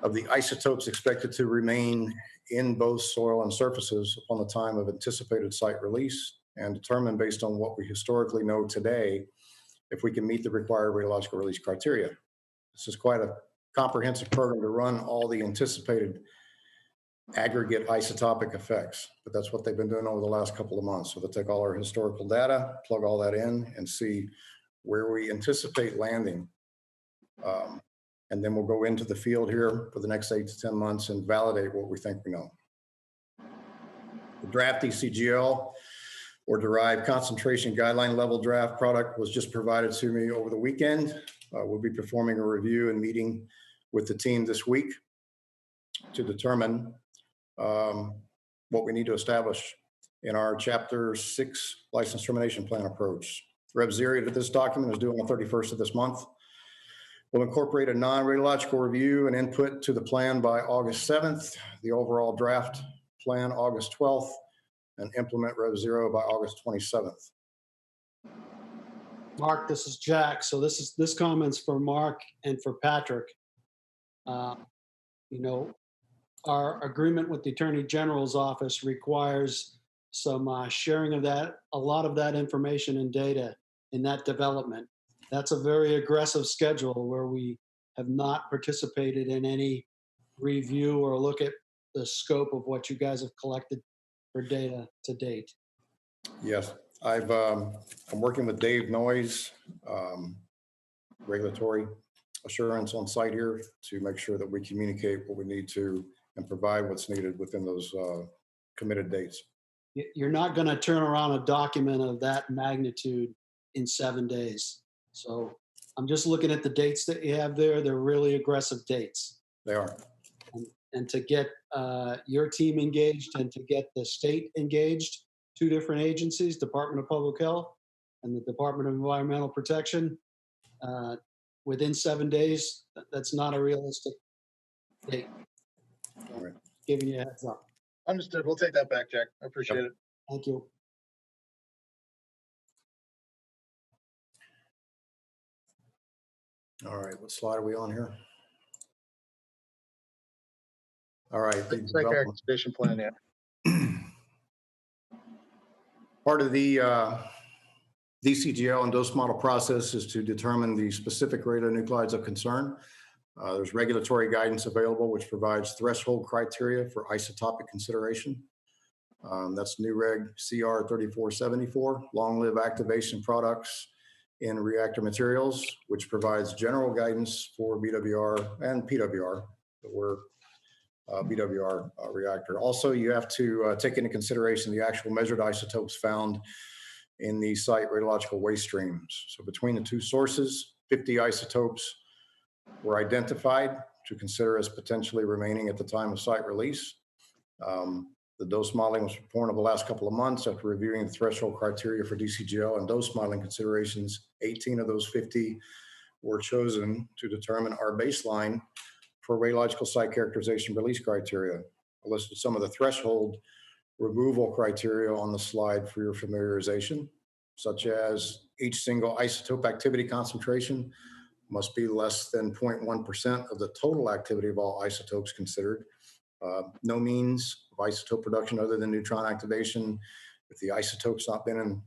of the isotopes expected to remain in both soil and surfaces upon the time of anticipated site release, and determine based on what we historically know today if we can meet the required radiological release criteria. This is quite a comprehensive program to run all the anticipated aggregate isotopic effects, but that's what they've been doing over the last couple of months. So they'll take all our historical data, plug all that in, and see where we anticipate landing. And then we'll go into the field here for the next 8 to 10 months and validate what we think we know. The draft Dcgo, or derived concentration guideline level draft product, was just provided to me over the weekend. We'll be performing a review and meeting with the team this week to determine what we need to establish in our Chapter 6 license termination plan approach. Rev 0 to this document is due on the 31st of this month. We'll incorporate a non-radiological review and input to the plan by August 7th, the overall draft plan August 12th, and implement Rev 0 by August 27th. Mark, this is Jack. So this comment's for Mark and for Patrick. Our agreement with the Attorney General's office requires some sharing of a lot of that information and data in that development. That's a very aggressive schedule where we have not participated in any review or look at the scope of what you guys have collected for data to date. Yes, I'm working with Dave Noyes, regulatory assurance on site here, to make sure that we communicate what we need to and provide what's needed within those committed dates. You're not going to turn around a document of that magnitude in 7 days. So I'm just looking at the dates that you have there. They're really aggressive dates. They are. And to get your team engaged and to get the state engaged, 2 different agencies, Department of Public Health and the Department of Environmental Protection, within 7 days, that's not a realistic date. All right. Giving you a heads up. Understood. We'll take that back, Jack. I appreciate it. Thank you. All right, what slide are we on here? All right. Site characterization plan, yeah. Part of the Dcgo and dose model process is to determine the specific radionuclides of concern. There's regulatory guidance available, which provides threshold criteria for isotopic consideration. That's new reg CR 3474, long-lived activation products in reactor materials, which provides general guidance for BWR and PWR, but we're BWR reactor. Also, you have to take into consideration the actual measured isotopes found in the site radiological waste streams. So between the two sources, 50 isotopes were identified to consider as potentially remaining at the time of site release. The dose modeling was performed over the last couple of months after reviewing the threshold criteria for Dcgo and dose modeling considerations. 18 of those 50 were chosen to determine our baseline for radiological site characterization release criteria. I listed some of the threshold removal criteria on the slide for your familiarization, such as each single isotope activity concentration must be less than 0.1% of the total activity of all isotopes considered. No means of isotope production other than neutron activation if the isotope's not been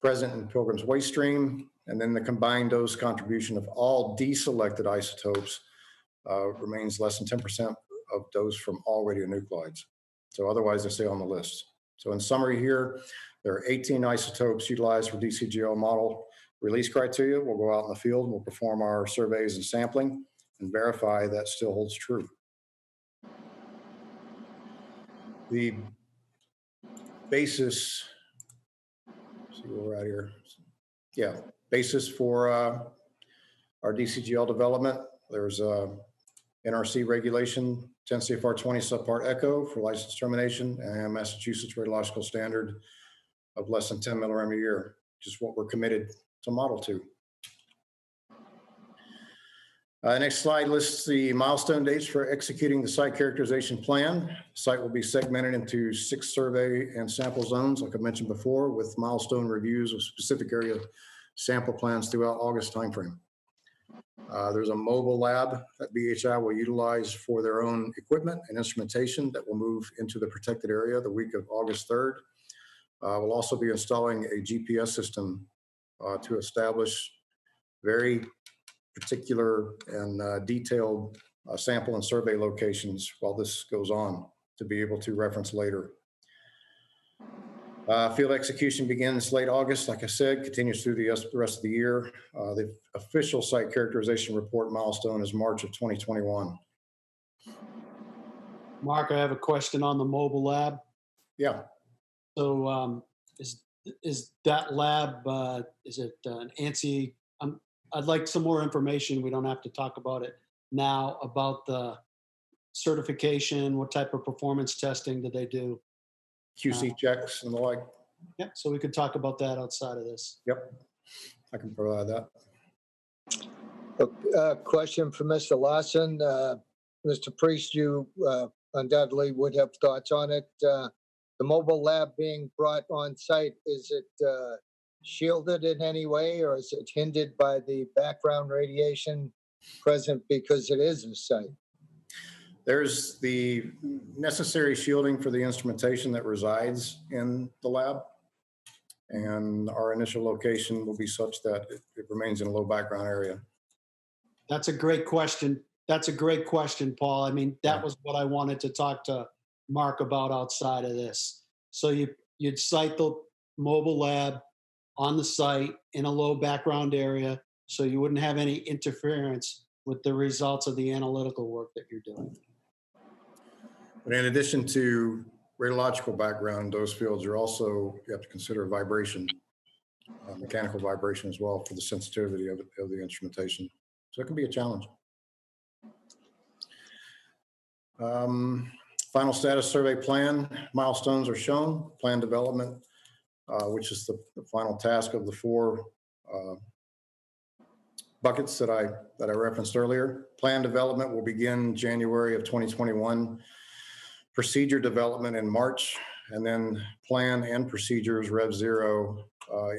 present in Pilgrim's waste stream, and then the combined dose contribution of all deselected isotopes remains less than 10% of dose from all radionuclides. So otherwise they stay on the list. So in summary here, there are 18 isotopes utilized for Dcgo model release criteria. We'll go out in the field, we'll perform our surveys and sampling and verify that still holds true. The basis, see where we're at here. Yeah, basis for our DCGL development. There's NRC regulation, 10 CFR 20 subpart echo for license termination, and Massachusetts radiological standard of less than 10 millirem a year, which is what we're committed to model to. Next slide lists the milestone dates for executing the site characterization plan. The site will be segmented into 6 survey and sample zones, like I mentioned before, with milestone reviews of specific area sample plans throughout August timeframe. There's a mobile lab that BHI will utilize for their own equipment and instrumentation that will move into the protected area the week of August 3rd. We'll also be installing a GPS system to establish very particular and detailed sample and survey locations while this goes on to be able to reference later. Field execution begins late August, like I said, continues through the rest of the year. The official site characterization report milestone is March of 2021. Mark, I have a question on the mobile lab. Yeah. So is that lab, is it an ANSI? I'd like some more information. We don't have to talk about it now, about the certification, what type of performance testing do they do? QC checks and the like. Yeah, so we could talk about that outside of this. Yep, I can provide that. A question for Mr. Lawson. Mr. Priest, you undoubtedly would have thoughts on it. The mobile lab being brought on site, is it shielded in any way, or is it hindered by the background radiation present because it is a site? There's the necessary shielding for the instrumentation that resides in the lab. And our initial location will be such that it remains in a low background area. That's a great question. That's a great question, Paul. I mean, that was what I wanted to talk to Mark about outside of this. So you'd site the mobile lab on the site in a low background area so you wouldn't have any interference with the results of the analytical work that you're doing. But in addition to radiological background, those fields are also, you have to consider vibration, mechanical vibration as well for the sensitivity of the instrumentation. So it can be a challenge. Final status survey plan milestones are shown. Plan development, which is the final task of the 4 buckets that I referenced earlier. Plan development will begin January of 2021. Procedure development in March, and then plan and procedures Rev 0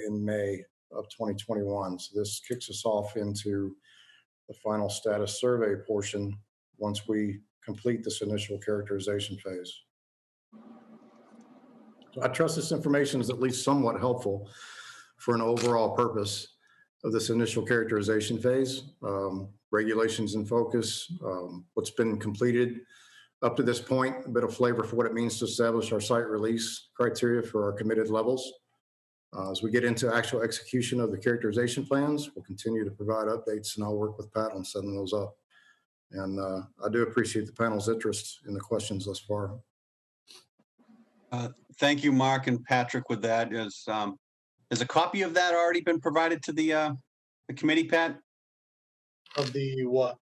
in May of 2021. So this kicks us off into the final status survey portion once we complete this initial characterization phase. So I trust this information is at least somewhat helpful for an overall purpose. of this initial characterization phase. Regulations in focus, what's been completed up to this point, a bit of flavor for what it means to establish our site release criteria for our committed levels. As we get into actual execution of the characterization plans, we'll continue to provide updates, and I'll work with Pat on setting those up. And I do appreciate the panel's interest in the questions thus far. Thank you, Mark and Patrick, with that. Has a copy of that already been provided to the committee, Pat? Of the what?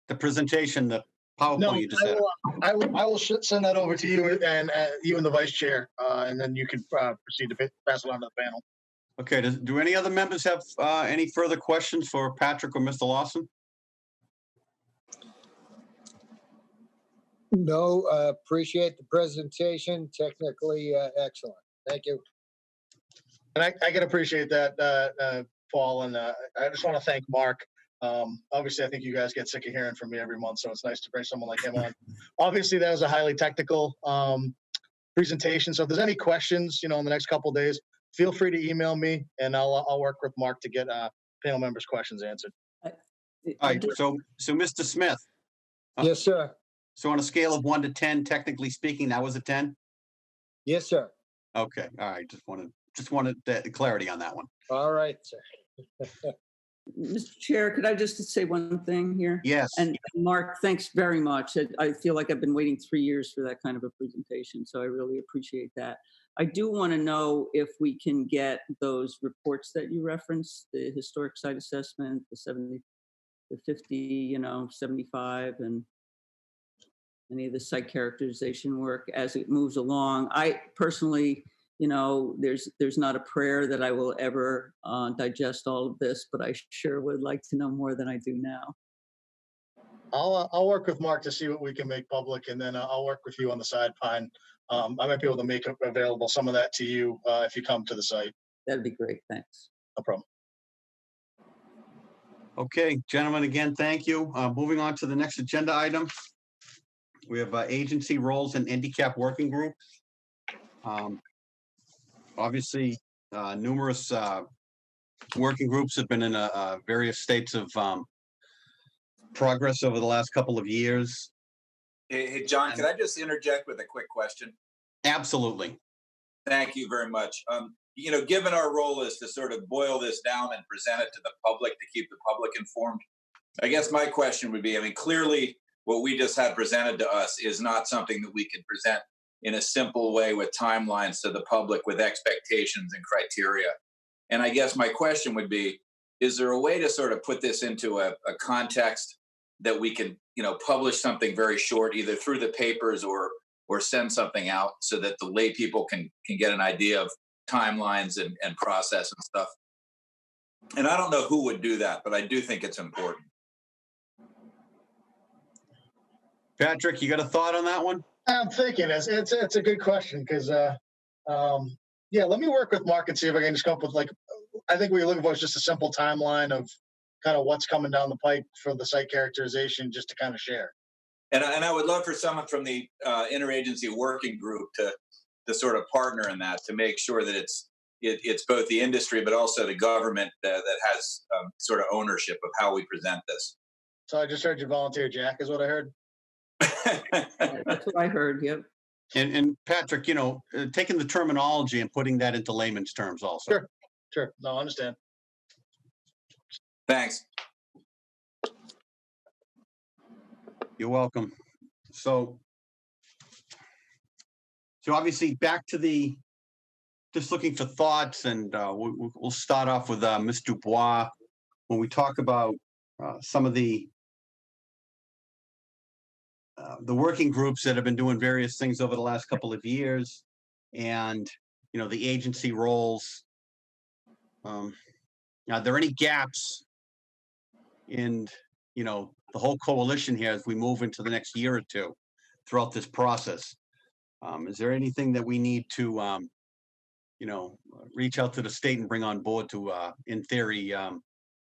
The presentation, the PowerPoint No, you just had. I will send that over to you and you and the vice chair, and then you can proceed to pass it on to the panel. Okay, do any other members have any further questions for Patrick or Mr. Lawson? No, appreciate the presentation. Technically excellent. Thank you. And I can appreciate that, Paul, and I just want to thank Mark. Obviously, I think you guys get sick of hearing from me every month, so it's nice to bring someone like him on. Obviously, that was a highly technical presentation. So if there's any questions, in the next couple of days, feel free to email me, and I'll work with Mark to get panel members' questions answered. All right, so Mr. Smith. Yes, sir. So on a scale of 1 to 10, technically speaking, that was a 10? Yes, sir. Okay, all right, just wanted clarity on that one. All right, sir. Mr. Chair, could I just say one thing here? Yes. And Mark, thanks very much. I feel like I've been waiting 3 years for that kind of a presentation, so I really appreciate that. I do want to know if we can get those reports that you referenced, the historic site assessment, the 70, the 50, 75, and any of the site characterization work as it moves along. I personally, there's not a prayer that I will ever digest all of this, but I sure would like to know more than I do now. I'll work with Mark to see what we can make public, and then I'll work with you on the side, Pine. I might be able to make available some of that to you if you come to the site. That'd be great. Thanks. No problem. Okay, gentlemen, again, thank you. Moving on to the next agenda item. We have agency roles and NDCAP working group. Obviously, numerous working groups have been in various states of progress over the last couple of years. Hey, John, could I just interject with a quick question? Absolutely. Thank you very much. Given our role is to sort of boil this down and present it to the public to keep the public informed, I guess my question would be, clearly what we just had presented to us is not something that we can present in a simple way with timelines to the public with expectations and criteria. And I guess my question would be, is there a way to sort of put this into a context that we can, publish something very short, either through the papers or send something out so that the lay people can get an idea of timelines and process and stuff? And I don't know who would do that, but I do think it's important. Patrick, you got a thought on that one? I'm thinking it's a good question because, let me work with Mark and see if I can just come up with I think what you're looking for is just a simple timeline of kind of what's coming down the pipe for the site characterization, just to kind of share. And I would love for someone from the interagency working group to sort of partner in that, to make sure that it's both the industry but also the government that has sort of ownership of how we present this. So I just heard you volunteer, Jack, is what I heard. That's what I heard. Yep. And Patrick, taking the terminology and putting that into layman's terms also. Sure. No, I understand. Thanks. You're welcome. So obviously back to just looking for thoughts, and we'll start off with Ms. Dubois when we talk about some of the working groups that have been doing various things over the last couple of years, and the agency roles. Are there any gaps in the whole coalition here as we move into the next year or two throughout this process? Is there anything that we need to reach out to the state and bring on board to in theory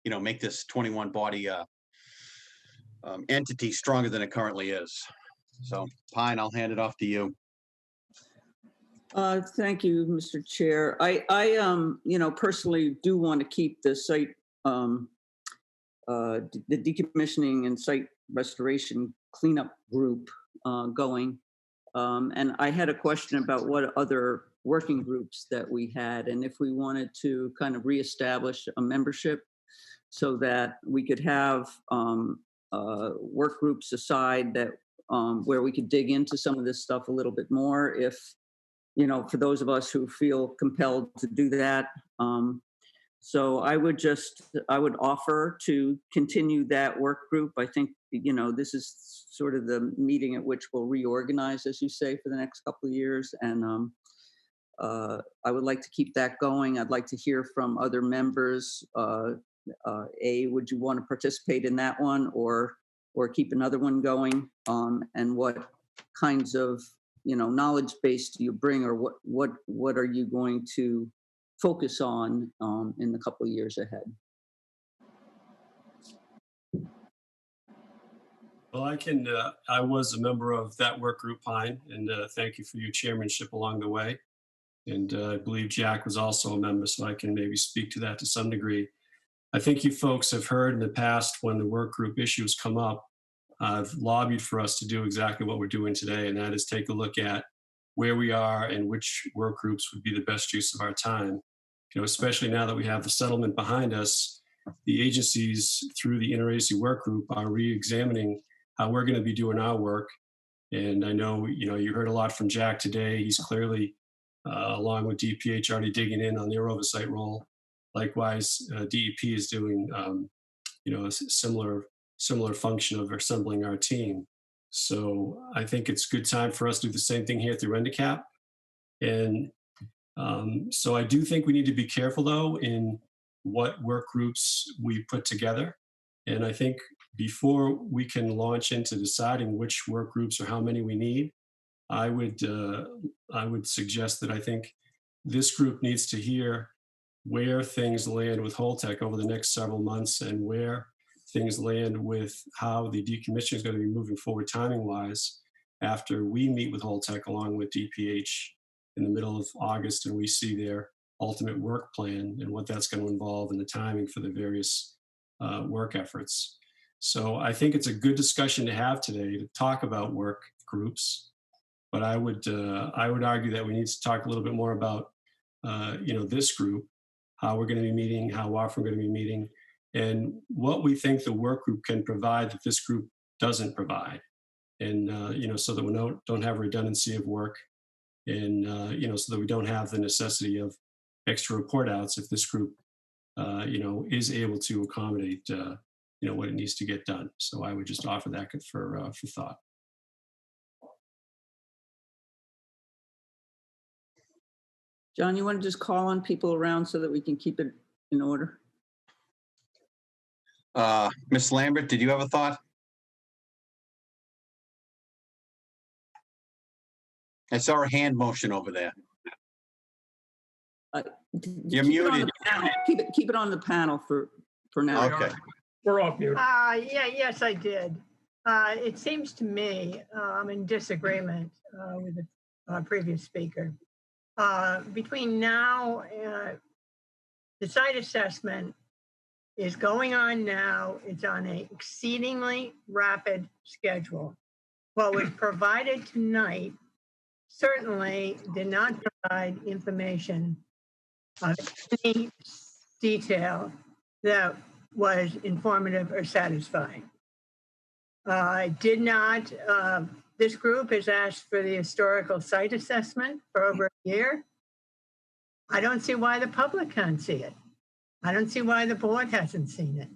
make this 21 body entity stronger than it currently is? So Pine, I'll hand it off to you. Thank you, Mr. Chair. I personally do want to keep the site the decommissioning and site restoration cleanup group going. And I had a question about what other working groups that we had, and if we wanted to kind of reestablish a membership so that we could have work groups aside that where we could dig into some of this stuff a little bit more, if, you know, for those of us who feel compelled to do that. So I would offer to continue that work group. I think, you know, this is sort of the meeting at which we'll reorganize, as you say, for the next couple of years. And I would like to keep that going. I'd like to hear from other members. Would you want to participate in that one or keep another one going? And what kinds of, you know, knowledge base do you bring, or what are you going to focus on in the couple of years ahead? Well, I was a member of that work group, Pine, and thank you for your chairmanship along the way. And I believe Jack was also a member, so I can maybe speak to that to some degree. I think you folks have heard in the past when the work group issues come up, I've lobbied for us to do exactly what we're doing today, and that is take a look at where we are and which work groups would be the best use of our time. You know, especially now that we have the settlement behind us, the agencies through the interagency work group are re-examining how we're going to be doing our work. And I know, you know, you heard a lot from Jack today. He's clearly, along with DPH, already digging in on their oversight role. Likewise, DEP is doing, you know, a similar function of assembling our team. So I think it's a good time for us to do the same thing here through NDCAP. And so I do think we need to be careful, though, in what work groups we put together. And I think before we can launch into deciding which work groups or how many we need, I would suggest that I think this group needs to hear where things land with Holtec over the next several months and where things land with how the decommissioning is going to be moving forward timing-wise after we meet with Holtec along with DPH in the middle of August and we see their ultimate work plan and what that's going to involve and the timing for the various work efforts. So I think it's a good discussion to have today to talk about work groups, but I would argue that we need to talk a little bit more about you know, this group, how we're going to be meeting, how often we're going to be meeting, and what we think the work group can provide that this group doesn't provide, and you know, so that we don't have redundancy of work, and you know, so that we don't have the necessity of extra report outs if this group you know, is able to accommodate you know, what it needs to get done. So I would just offer that for thought. John, you want to just call on people around so that we can keep it in order? Ms. Lambert, did you have a thought? I saw a hand motion over there. You're muted. Keep it on the panel for now. Okay. We're off mute. Yes, I did. It seems to me I'm in disagreement with the previous speaker. Between now, the site assessment is going on now. It's on an exceedingly rapid schedule. What was provided tonight certainly did not provide information of any detail that was informative or satisfying. This group has asked for the historical site assessment for over a year. I don't see why the public can't see it. I don't see why the board hasn't seen it.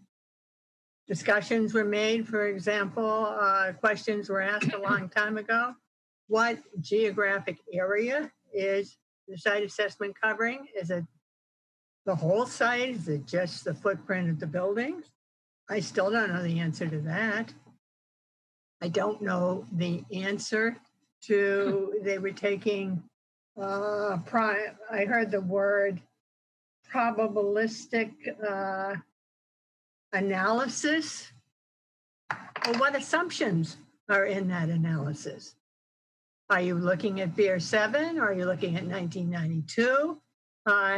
Discussions were made, for example, questions were asked a long time ago. What geographic area is the site assessment covering? Is it the whole site? Is it just the footprint of the buildings? I still don't know the answer to that. I don't know the answer to, they were taking, I heard the word probabilistic analysis. Well, what assumptions are in that analysis? Are you looking at Beer 7? Are you looking at 1992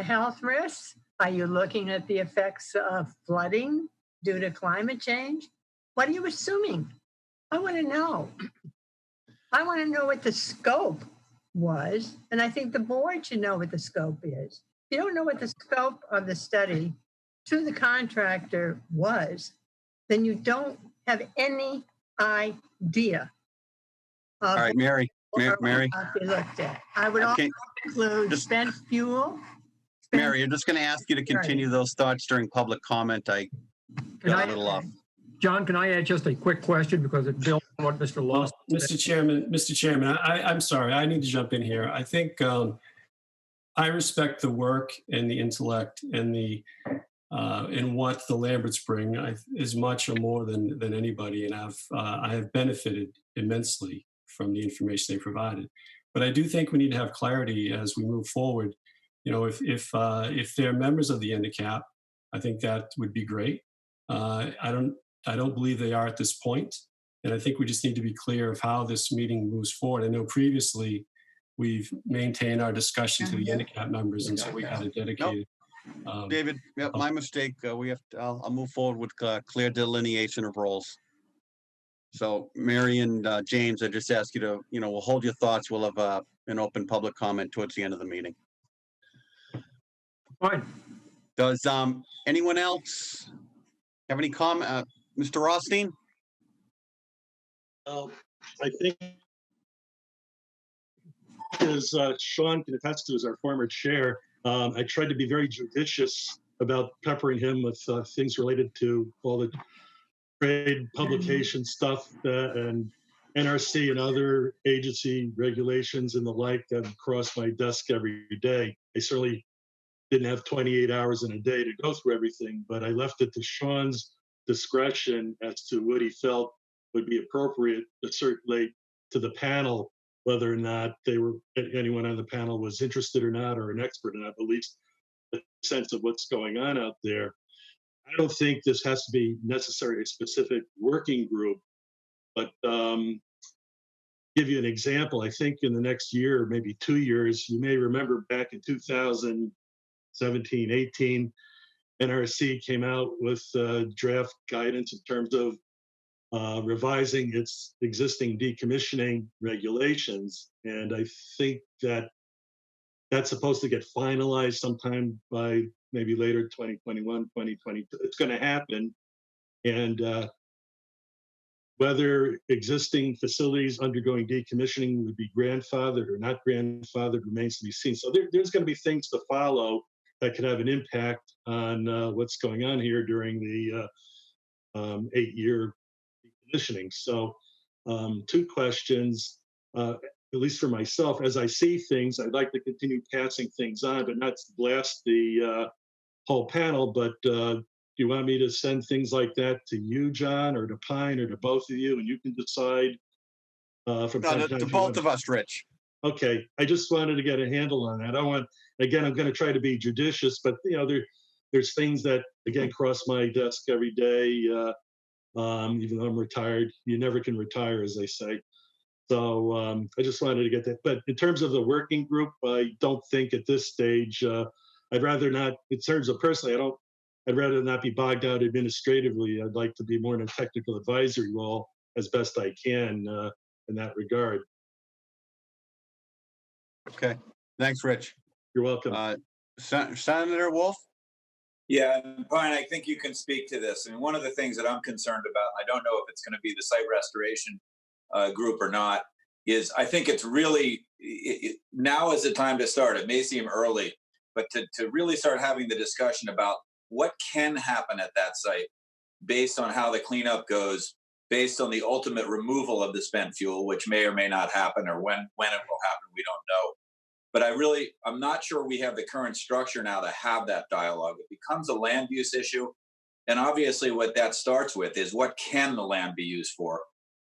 health risks? Are you looking at the effects of flooding due to climate change? What are you assuming? I want to know. I want to know what the scope was, and I think the board should know what the scope is. If you don't know what the scope of the study to the contractor was, then you don't have any idea of All right, Mary, Mary. be looked at. I would also Okay. include Just- spent fuel. Mary, I'm just going to ask you to continue those thoughts during public comment. I got a little off. John, can I add just a quick question because it builds on what Mr. Well, Lawson Mr. Chairman, I'm sorry, I need to jump in here. I think I respect the work and the intellect and the and what the Lamberts bring as much or more than anybody, and I have benefited immensely from the information they provided. But I do think we need to have clarity as we move forward. You know, if they're members of the NDCAP, I think that would be great. I don't believe they are at this point, and I think we just need to be clear of how this meeting moves forward. I know previously we've maintained our discussion to the NDCAP members until we had a dedicated. David, yep, my mistake. We have to, I'll move forward with clear delineation of roles. So Mary and James, I just ask you to, we'll hold your thoughts. We'll have an open public comment towards the end of the meeting. Fine. Does anyone else have any comment? Mr. Rothstein? I think, as Sean can attest to as our former chair, I tried to be very judicious about peppering him with things related to all the trade publication stuff and NRC and other agency regulations and the like that cross my desk every day. I certainly didn't have 28 hours in a day to go through everything, but I left it to Sean's discretion as to what he felt would be appropriate to circulate to the panel, whether or not anyone on the panel was interested or not, or an expert or not, at least a sense of what's going on out there. I don't think this has to be necessarily a specific working group, but give you an example. I think in the next year, maybe 2 years, you may remember back in 2017, 18, NRC came out with draft guidance in terms of revising its existing decommissioning regulations. And I think that that's supposed to get finalized sometime by maybe later 2021, 2022. It's going to happen. And whether existing facilities undergoing decommissioning would be grandfathered or not grandfathered remains to be seen. So there's going to be things to follow that could have an impact on what's going on here during the 8-year decommissioning. So 2 questions, at least for myself, as I see things, I'd like to continue passing things on, but not to blast the whole panel. But do you want me to send things like that to you, John, or to Pine, or to both of you, and you can decide from time to time? To both of us, Rich. Okay, I just wanted to get a handle on that. I'm going to try to be judicious, but there's things that again cross my desk every day. Even though I'm retired, you never can retire, as they say. So I just wanted to get that. But in terms of the working group, I don't think at this stage. I'd rather not. In terms of personally, I'd rather not be bogged down administratively. I'd like to be more in a technical advisory role as best I can in that regard. Okay, thanks, Rich. You're welcome. Senator Wolf? Yeah, Brian, I think you can speak to this. I mean, one of the things that I'm concerned about, I don't know if it's going to be the site restoration group or not, is I think it's really, now is the time to start. It may seem early, but to really start having the discussion about what can happen at that site based on how the cleanup goes, based on the ultimate removal of the spent fuel, which may or may not happen, or when it will happen, we don't know. But I'm not sure we have the current structure now to have that dialogue. It becomes a land use issue. And obviously what that starts with is what can the land be used for?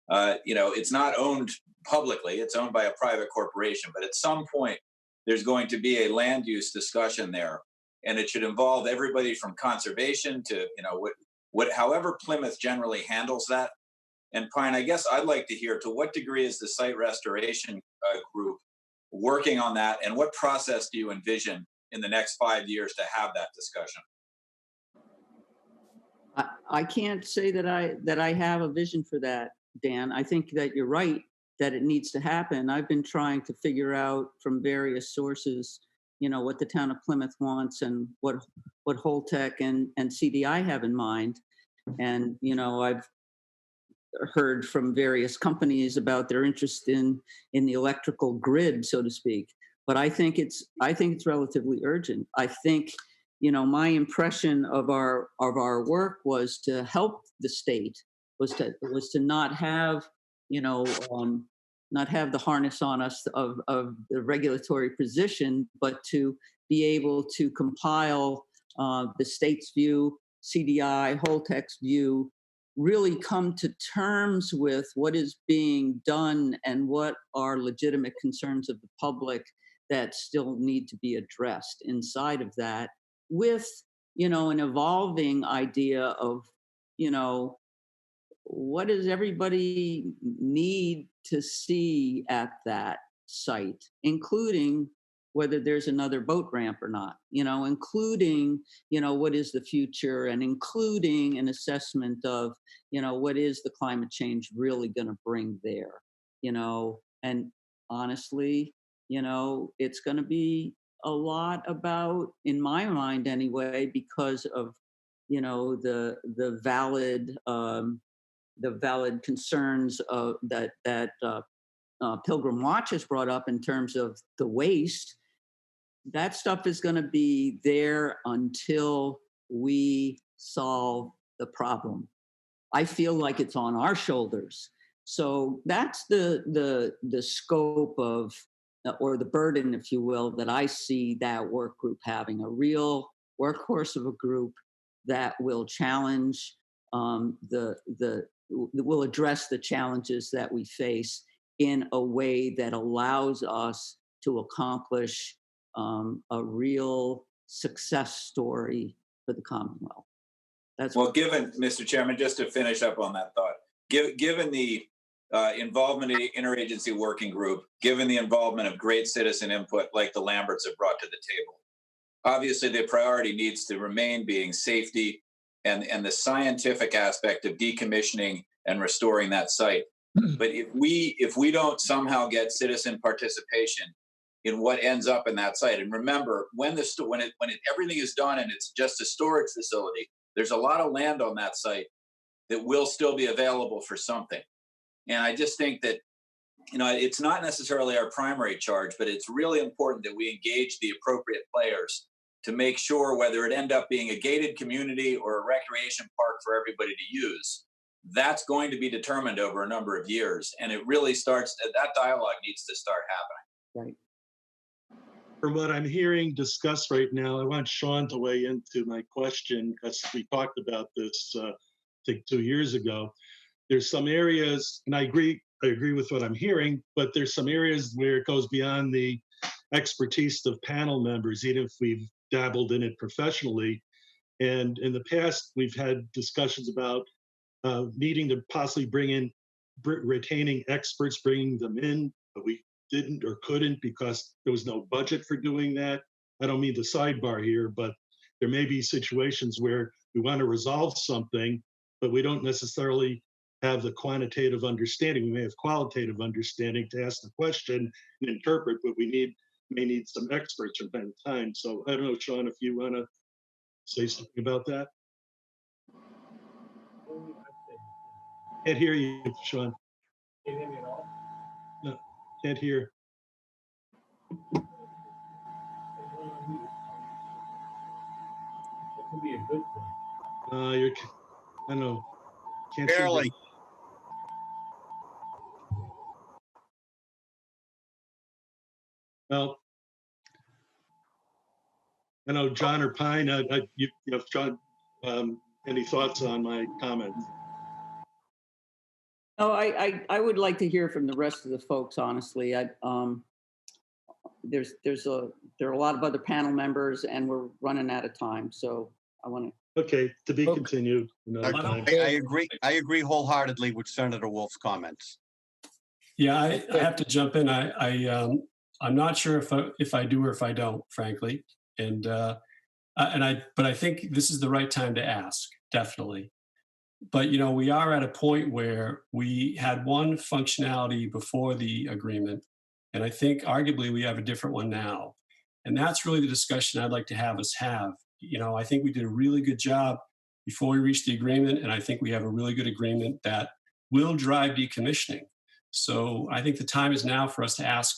It's not owned publicly, it's owned by a private corporation, but at some point there's going to be a land use discussion there. And it should involve everybody from conservation to, however Plymouth generally handles that. And Pine, I guess I'd like to hear, to what degree is the site restoration group working on that, and what process do you envision in the next 5 years to have that discussion? I can't say that I have a vision for that, Dan. I think that you're right that it needs to happen. I've been trying to figure out from various sources, what the town of Plymouth wants and what Holtec and CDI have in mind. And, I've heard from various companies about their interest in the electrical grid, so to speak. But I think it's relatively urgent. I think, my impression of our work was to help the state, was to not have, not have the harness on us of the regulatory position, but to be able to compile the state's view, CDI, Holtec's view, really come to terms with what is being done and what are legitimate concerns of the public that still need to be addressed inside of that, with, an evolving idea of, what does everybody need to see at that site, including whether there's another boat ramp or not, including, what is the future, and including an assessment of, what is the climate change really going to bring there, and honestly, it's going to be a lot about, in my mind anyway, because of, the valid concerns that Pilgrim Watch has brought up in terms of the waste. That stuff is going to be there until we solve the problem. I feel like it's on our shoulders. So that's the scope of, or the burden, if you will, that I see that work group having, a real workhorse of a group that will challenge will address the challenges that we face in a way that allows us to accomplish a real success story for the Commonwealth. Given, Mr. Chairman, just to finish up on that thought, given the involvement of the interagency working group, given the involvement of great citizen input like the Lamberts have brought to the table, obviously the priority needs to remain being safety and the scientific aspect of decommissioning and restoring that site. But if we don't somehow get citizen participation in what ends up in that site, and remember, when everything is done and it's just a storage facility, there's a lot of land on that site that will still be available for something. And I just think that, it's not necessarily our primary charge, but it's really important that we engage the appropriate players to make sure, whether it end up being a gated community or a recreation park for everybody to use, that's going to be determined over a number of years. And it really that dialogue needs to start happening. Right. From what I'm hearing discussed right now, I want Sean to weigh into my question, because we talked about this, I think 2 years ago. There's some areas, and I agree with what I'm hearing, but there's some areas where it goes beyond the expertise of panel members, even if we've dabbled in it professionally. And in the past, we've had discussions about needing to possibly bring in, retaining experts, bringing them in, but we didn't or couldn't because there was no budget for doing that. I don't mean to sidebar here, but there may be situations where we want to resolve something, but we don't necessarily have the quantitative understanding. We may have qualitative understanding to ask the question and interpret, but we may need some experts from time to time. So I don't know, Sean, if you want to say something about that. Can't hear you, Sean. Can't hear me at all? No, can't hear. That could be a good thing. I don't know. Can't see Barely. Well, I know John or Pine, you know, John, any thoughts on my comments? Oh, I would like to hear from the rest of the folks, honestly. There are a lot of other panel members and we're running out of time. So I want to. Okay, to be continued. Another time. I agree wholeheartedly with Senator Wolf's comments. Yeah, I have to jump in. I'm not sure if I do or if I don't, frankly. But I think this is the right time to ask, definitely. But, we are at a point where we had one functionality before the agreement, and I think arguably we have a different one now. And that's really the discussion I'd like to have us have. I think we did a really good job before we reached the agreement, and I think we have a really good agreement that will drive decommissioning. So I think the time is now for us to ask,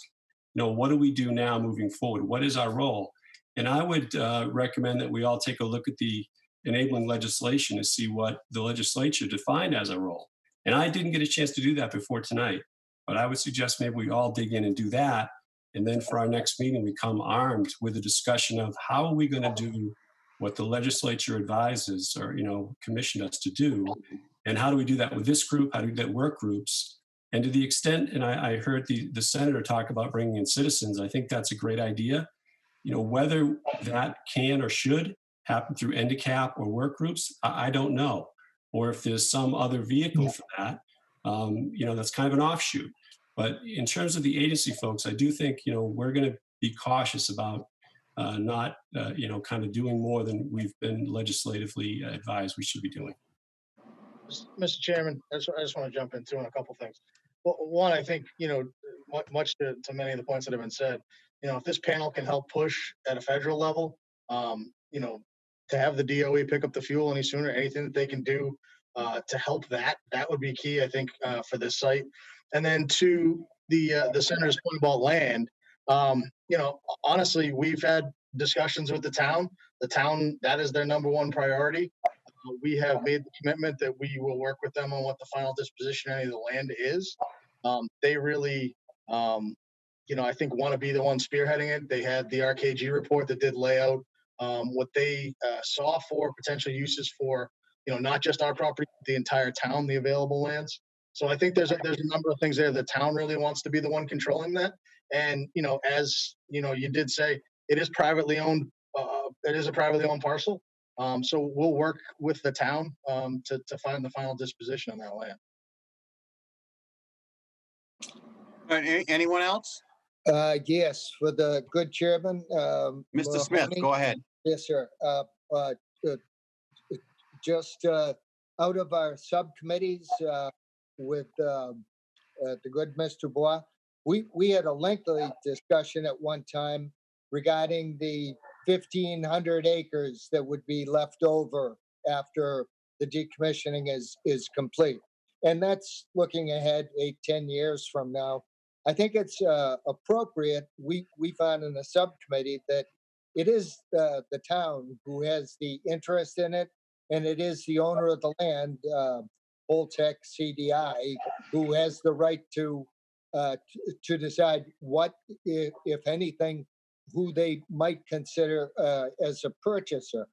what do we do now moving forward? What is our role? And I would recommend that we all take a look at the enabling legislation to see what the legislature defined as a role. And I didn't get a chance to do that before tonight, but I would suggest maybe we all dig in and do that. And then for our next meeting, we come armed with a discussion of how are we going to do what the legislature advises or, commissioned us to do. And how do we do that with this group? How do we do that work groups? And to the extent, and I heard the senator talk about bringing in citizens, I think that's a great idea. Whether that can or should happen through NDCAP or work groups, I don't know. Or if there's some other vehicle for that, that's kind of an offshoot. But in terms of the agency folks, I do think, we're going to be cautious about not, kind of doing more than we've been legislatively advised we should be doing. Mr. Chairman, I just want to jump into a couple things. Well, one, I think, much to many of the points that have been said, if this panel can help push at a federal level, to have the DOE pick up the fuel any sooner, anything that they can do to help that would be key, I think, for this site. And then to the senator's point about land, honestly, we've had discussions with the town. The town, that is their number one priority. We have made the commitment that we will work with them on what the final disposition of the land is. They really, I think want to be the one spearheading it. They had the RKG report that did lay out what they saw for potential uses for, not just our property, the entire town, the available lands. So I think there's a number of things there. The town really wants to be the one controlling that. And, as, you did say, it is privately owned. It is a privately owned parcel. So we'll work with the town to find the final disposition on that land. Anyone else? Yes, for the good chairman. Mr. Smith, go ahead. Yes, sir. Just out of our subcommittees with the good Mr. Bois, we had a lengthy discussion at one time regarding the 1,500 acres that would be left over after the decommissioning is complete. And that's looking ahead 8-10 years from now. I think it's appropriate. We found in the subcommittee that it is the town who has the interest in it, and it is the owner of the land, Holtec CDI, who has the right to decide what, if anything, who they might consider as a purchaser.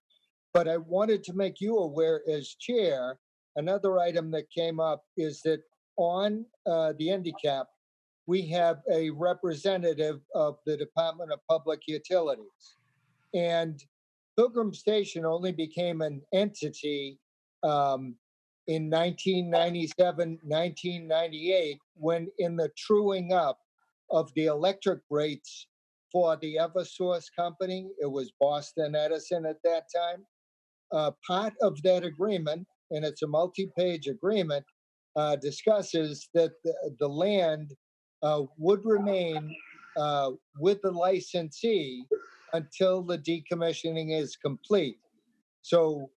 But I wanted to make you aware as chair, another item that came up is that on the NDCAP, we have a representative of the Department of Public Utilities. And Pilgrim Station only became an entity in 1997, 1998, when in the truing up of the electric rates for the Eversource company, it was Boston Edison at that time, part of that agreement, and it's a multi-page agreement, discusses that the land would remain with the licensee until the decommissioning is complete. So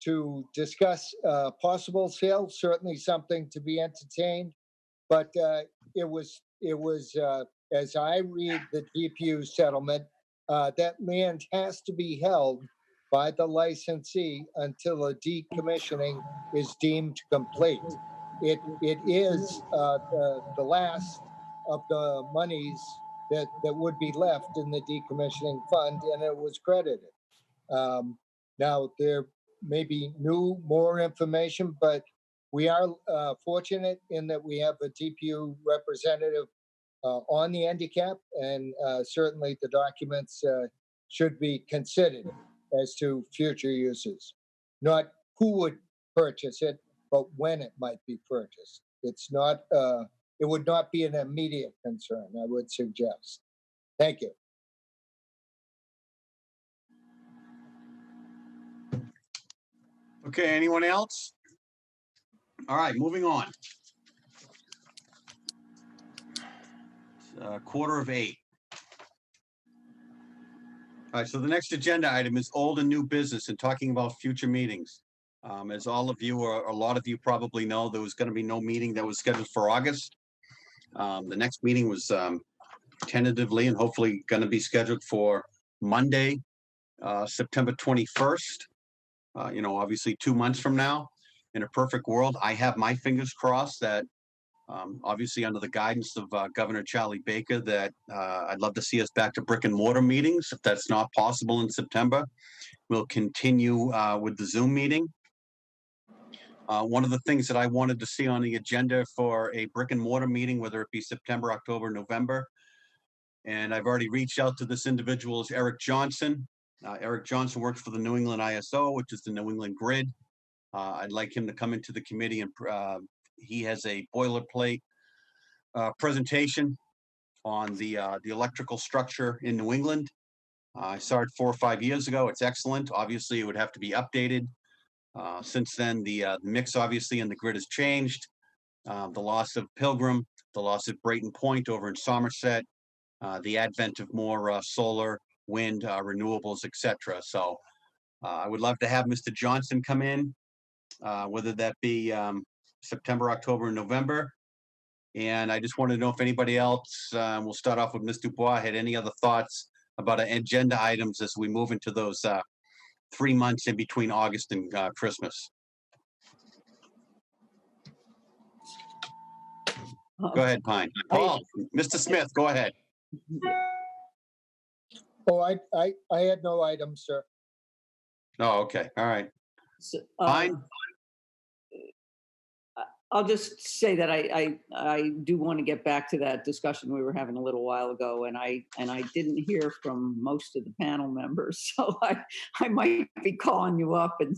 to discuss possible sale, certainly something to be entertained, but it was as I read the DPU settlement, that land has to be held by the licensee until the decommissioning is deemed complete. It is the last of the monies that would be left in the decommissioning fund, and it was credited. Now, there may be more information, but we are fortunate in that we have a DPU representative on the NDCAP, and certainly the documents should be considered as to future uses. Not who would purchase it, but when it might be purchased. It's not, it would not be an immediate concern, I would suggest. Thank you. Okay, anyone else? All right, moving on. It's 7:45. All right, so the next agenda item is old and new business and talking about future meetings. As all of you, or a lot of you probably know, there was going to be no meeting that was scheduled for August. The next meeting was tentatively and hopefully going to be scheduled for Monday, September 21st. Obviously 2 months from now. In a perfect world, I have my fingers crossed that obviously under the guidance of Governor Charlie Baker, that I'd love to see us back to brick and mortar meetings. If that's not possible in September, we'll continue with the Zoom meeting. One of the things that I wanted to see on the agenda for a brick and mortar meeting, whether it be September, October, November, and I've already reached out to this individual, is Eric Johnson. Eric Johnson works for the New England ISO, which is the New England Grid. I'd like him to come into the committee, and he has a boilerplate presentation on the electrical structure in New England. I saw it 4 or 5 years ago. It's excellent. Obviously, it would have to be updated. Since then, the mix obviously in the grid has changed. The loss of Pilgrim, the loss of Brayton Point over in Somerset, the advent of more solar, wind, renewables, etc. So I would love to have Mr. Johnson come in, whether that be September, October, and November. And I just wanted to know if anybody else, we'll start off with Ms. Dubois, had any other thoughts about agenda items as we move into those 3 months in between August and Christmas. Go ahead, Pine. Paul, Mr. Smith, go ahead. Oh, I had no items, sir. Oh, okay. All right. So, Pine? I'll just say that I do want to get back to that discussion we were having a little while ago, and I didn't hear from most of the panel members, so I might be calling you up and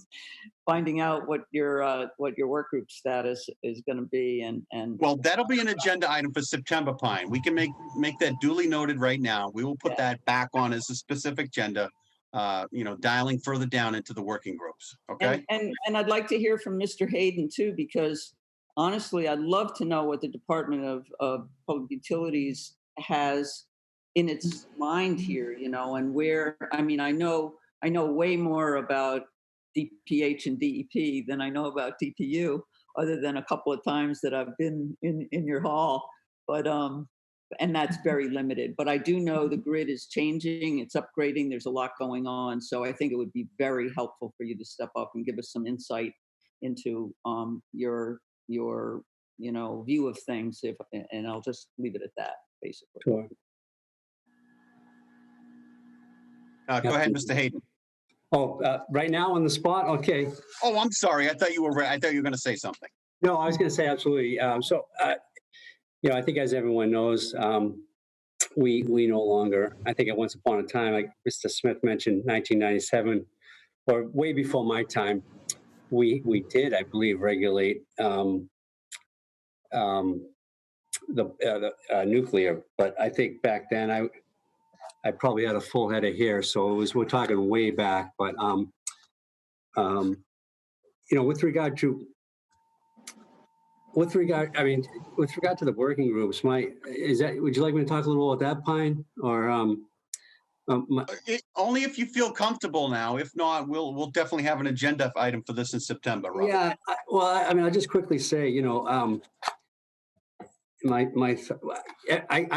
finding out what your work group status is going to be, and Well, that'll be an agenda item for September, Pine. We can make that duly noted right now. We will put that back on as a specific agenda. Dialing further down into the working groups. Okay. And I'd like to hear from Mr. Hayden too, because honestly, I'd love to know what the Department of Public Utilities has in its mind here, and where, I mean, I know way more about DPH and DEP than I know about DPU, other than a couple of times that I've been in your hall, but, and that's very limited. But I do know the grid is changing, it's upgrading, there's a lot going on. So I think it would be very helpful for you to step up and give us some insight into your view of things, and I'll just leave it at that, basically. Sure. Go ahead, Mr. Hayden. Oh, right now on the spot? Okay. Oh, I'm sorry. I thought you were going to say something. No, I was going to say absolutely. I think as everyone knows, we no longer, I think at once upon a time, like Mr. Smith mentioned, 1997, or way before my time, we did, I believe, regulate the nuclear. But I think back then I probably had a full head of hair, so we're talking way back. But with regard to the working groups, would you like me to talk a little about that, Pine, or? Only if you feel comfortable now. If not, we'll definitely have an agenda item for this in September, Robert. Yeah, I'll just quickly say, I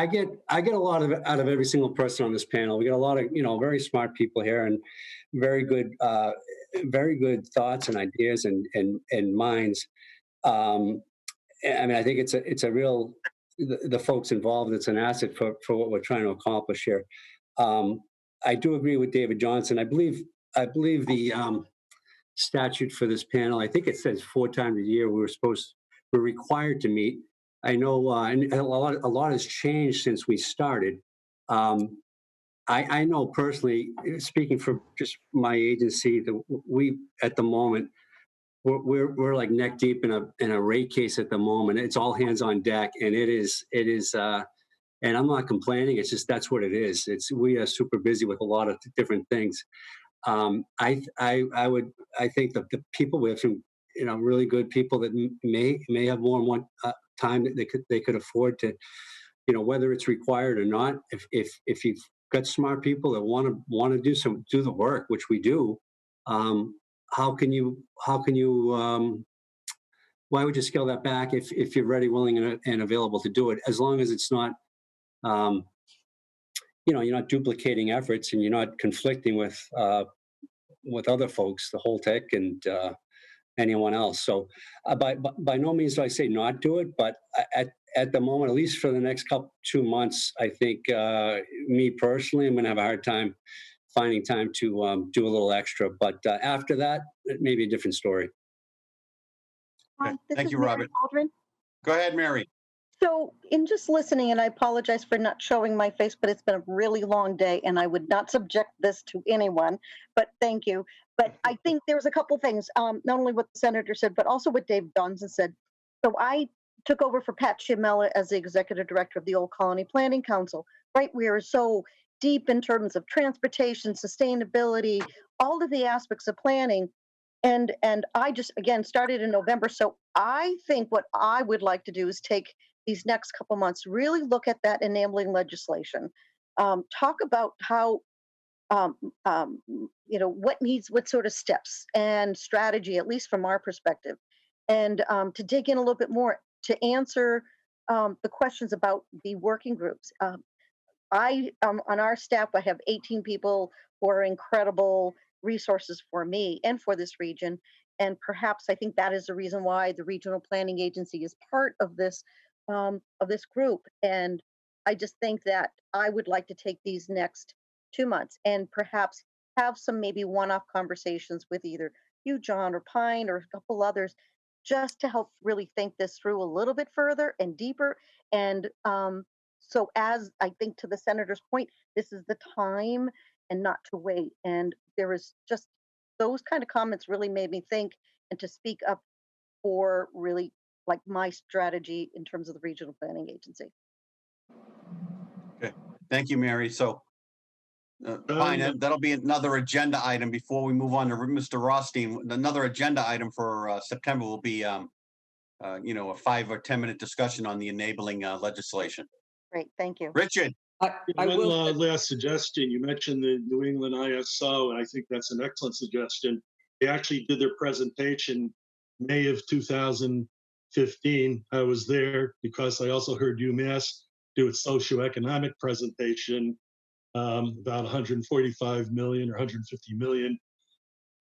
get a lot out of every single person on this panel. We get a lot of very smart people here and very good thoughts and ideas and minds. I think it's a real the folks involved. It's an asset for what we're trying to accomplish here. I do agree with David Johnson. I believe the statute for this panel, I think it says 4 times a year we're required to meet. I know and a lot has changed since we started. I know personally, speaking for just my agency, that we at the moment we're like neck deep in a rate case at the moment. It's all hands on deck, and it is. And I'm not complaining. It's just that's what it is. We are super busy with a lot of different things. I think that the people, we have some, really good people that may have more than one time that they could afford to, whether it's required or not. If you've got smart people that want to do the work, which we do, how can you why would you scale that back if you're ready, willing, and available to do it, as long as it's not, you're not duplicating efforts and you're not conflicting with other folks, the whole tech and anyone else. So by no means do I say not do it, but at the moment, at least for the next 2 months, I think me personally, I'm going to have a hard time finding time to do a little extra. But after that, it may be a different story. Hi, this Thank is you, Mary Robert. Waldron. Go ahead, Mary. So in just listening, and I apologize for not showing my face, but it's been a really long day and I would not subject this to anyone, but thank you. But I think there was a couple things, not only what the senator said, but also what Dave Johnson said. So I took over for Pat Schimmella as the executive director of the Old Colony Planning Council, right? We are so deep in terms of transportation, sustainability, all of the aspects of planning. And I just, again, started in November. So I think what I would like to do is take these next couple months, really look at that enabling legislation, talk about how, what sort of steps and strategy, at least from our perspective, and to dig in a little bit more to answer the questions about the working groups. On our staff, I have 18 people who are incredible resources for me and for this region. And perhaps I think that is the reason why the Regional Planning Agency is part of this group. And I just think that I would like to take these next 2 months and perhaps have some maybe one-off conversations with either you, John, or Pine, or a couple others, just to help really think this through a little bit further and deeper. And so as I think to the senator's point, this is the time and not to wait. And there is just those kind of comments really made me think and to speak up for really like my strategy in terms of the Regional Planning Agency. Okay, thank you, Mary. So, Pine, that'll be another agenda item before we move on to Mr. Rothstein. Another agenda item for September will be, a 5 or 10 minute discussion on the enabling legislation. Great, thank you. Richard. One last suggestion. You mentioned the New England ISO, and I think that's an excellent suggestion. They actually did their presentation May of 2015. I was there because I also heard UMass do its socioeconomic presentation, about 145 million or 150 million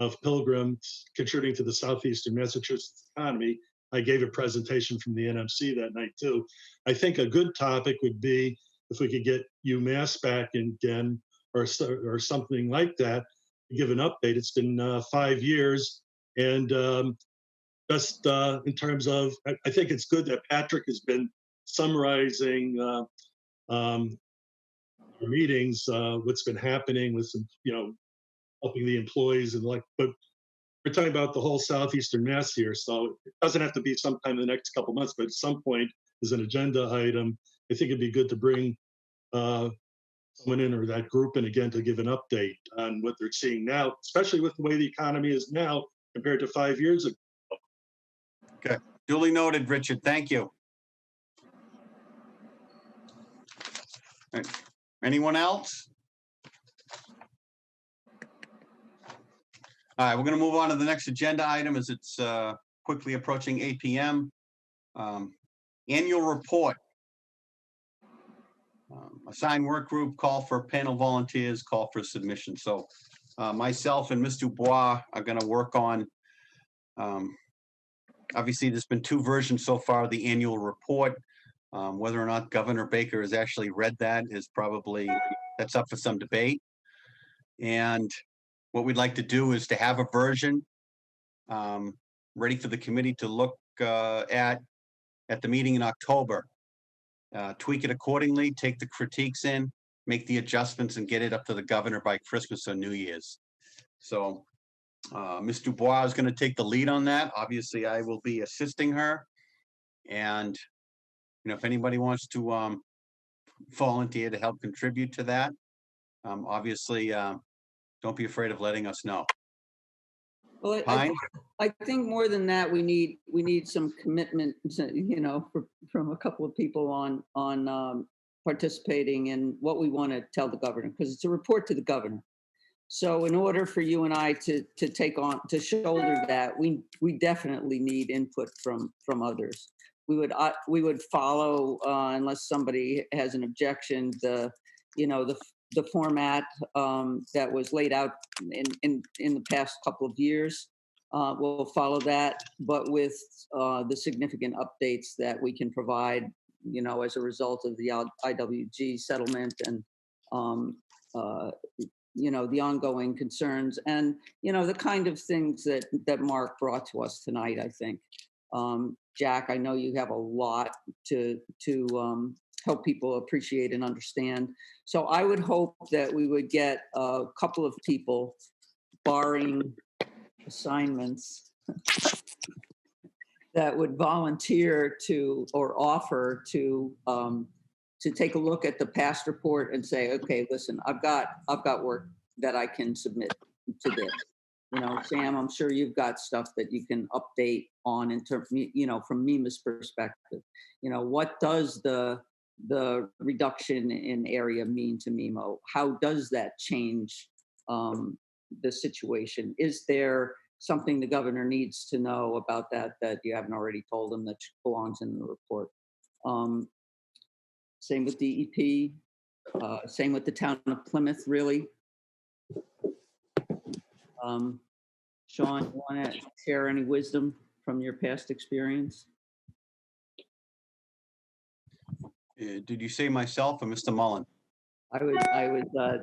of pilgrims contributing to the southeastern Massachusetts economy. I gave a presentation from the NMC that night too. I think a good topic would be if we could get UMass back again or something like that, give an update. It's been 5 years, and just in terms of, I think it's good that Patrick has been summarizing meetings, what's been happening with some, helping the employees and but we're talking about the whole southeastern Mass here, so it doesn't have to be sometime in the next couple months, but at some point as an agenda item, I think it'd be good to bring someone in or that group in again to give an update on what they're seeing now, especially with the way the economy is now compared to 5 years ago. Okay, duly noted, Richard. Thank you. Anyone else? All right, we're going to move on to the next agenda item as it's quickly approaching 8 p.m. Annual report. Assigned work group, call for panel volunteers, call for submission. So myself and Ms. Dubois are going to work on, obviously there's been 2 versions so far of the annual report. Whether or not Governor Baker has actually read that is probably, that's up for some debate. And what we'd like to do is to have a version ready for the committee to look at the meeting in October. Tweak it accordingly, take the critiques in, make the adjustments, and get it up to the governor by Christmas or New Year's. So Ms. Dubois is going to take the lead on that. Obviously, I will be assisting her. And if anybody wants to volunteer to help contribute to that, obviously don't be afraid of letting us know. Well, Pine? I think more than that, we need some commitment, from a couple of people on participating in what we want to tell the governor, because it's a report to the governor. So in order for you and I to shoulder that, we definitely need input from others. We would follow, unless somebody has an objection, the format that was laid out in the past couple of years. We'll follow that, but with the significant updates that we can provide, as a result of the IWG settlement and the ongoing concerns and, the kind of things that Mark brought to us tonight, I think. Jack, I know you have a lot to help people appreciate and understand. So I would hope that we would get a couple of people, barring assignments, that would volunteer to or offer to take a look at the past report and say, okay, listen, I've got work that I can submit to this. Sam, I'm sure you've got stuff that you can update on in terms, from MEMA's perspective. What does the reduction in area mean to MEMO? How does that change the situation? Is there something the governor needs to know about that you haven't already told him that belongs in the report? Same with DEP, same with the town of Plymouth, really. Sean, you want to share any wisdom from your past experience? Did you say myself or Mr. Mullen? I was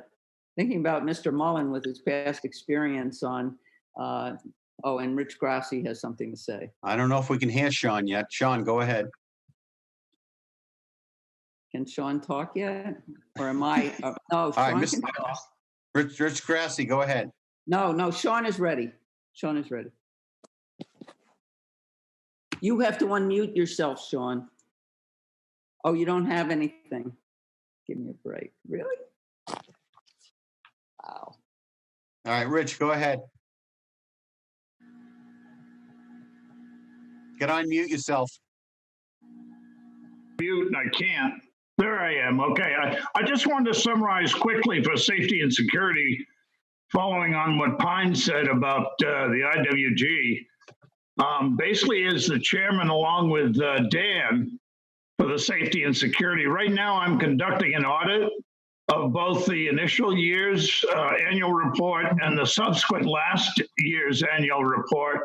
thinking about Mr. Mullen with his past experience on, and Rich Grassi has something to say. I don't know if we can hear Sean yet. Sean, go ahead. Can Sean talk yet? Or am I? No, Sean can talk. Rich Grassi, go ahead. No, Sean is ready. Sean is ready. You have to unmute yourself, Sean. Oh, you don't have anything. Give me a break. Really? Wow. All right, Rich, go ahead. Get unmute yourself. Mute and I can't. There I am. Okay. I just wanted to summarize quickly for safety and security, following on what Pine said about the IWG. Basically, as the chairman, along with Dan, for the safety and security, right now I'm conducting an audit of both the initial year's annual report and the subsequent last year's annual report.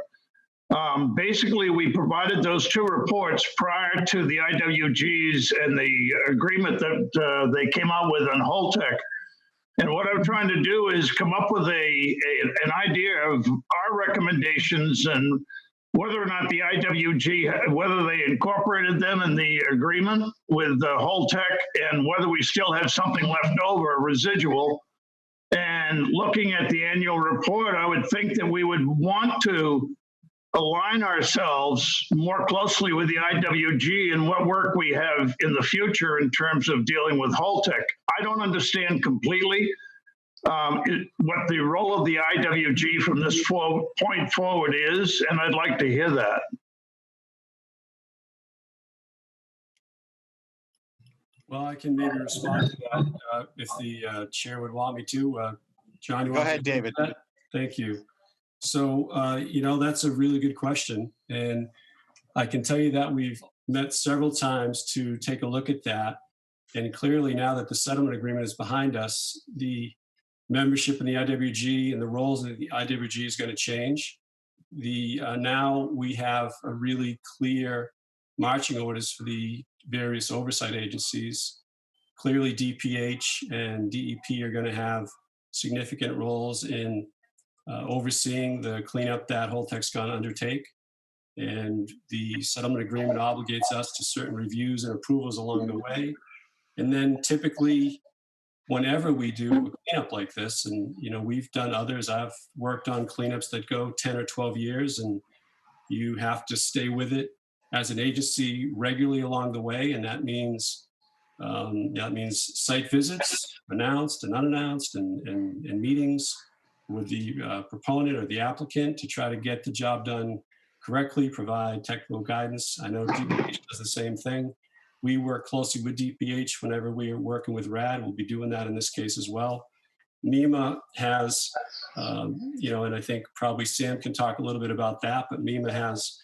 Basically, we provided those two reports prior to the IWGs and the agreement that they came out with on Holtec. And what I'm trying to do is come up with an idea of our recommendations and whether or not the IWG, whether they incorporated them in the agreement with Holtec and whether we still have something left over, residual. And looking at the annual report, I would think that we would want to align ourselves more closely with the IWG and what work we have in the future in terms of dealing with Holtec. I don't understand completely what the role of the IWG from this point forward is, and I'd like to hear that. Well, I can maybe respond to that if the chair would want me to. John, you go ahead, David. Thank you. So, that's a really good question. And I can tell you that we've met several times to take a look at that. And clearly now that the settlement agreement is behind us, the membership in the IWG and the roles of the IWG is going to change. Now we have a really clear marching orders for the various oversight agencies. Clearly DPH and DEP are going to have significant roles in overseeing the cleanup that Holtec's going to undertake. And the settlement agreement obligates us to certain reviews and approvals along the way. And then typically, whenever we do a cleanup like this, and we've done others, I've worked on cleanups that go 10 or 12 years, and you have to stay with it as an agency regularly along the way. And that means site visits, announced and unannounced, and meetings. with the proponent or the applicant to try to get the job done correctly, provide technical guidance. I know DPH does the same thing. We work closely with DPH whenever we are working with RAD. We'll be doing that in this case as well. MEMA has, and I think probably Sam can talk a little bit about that, but MEMA has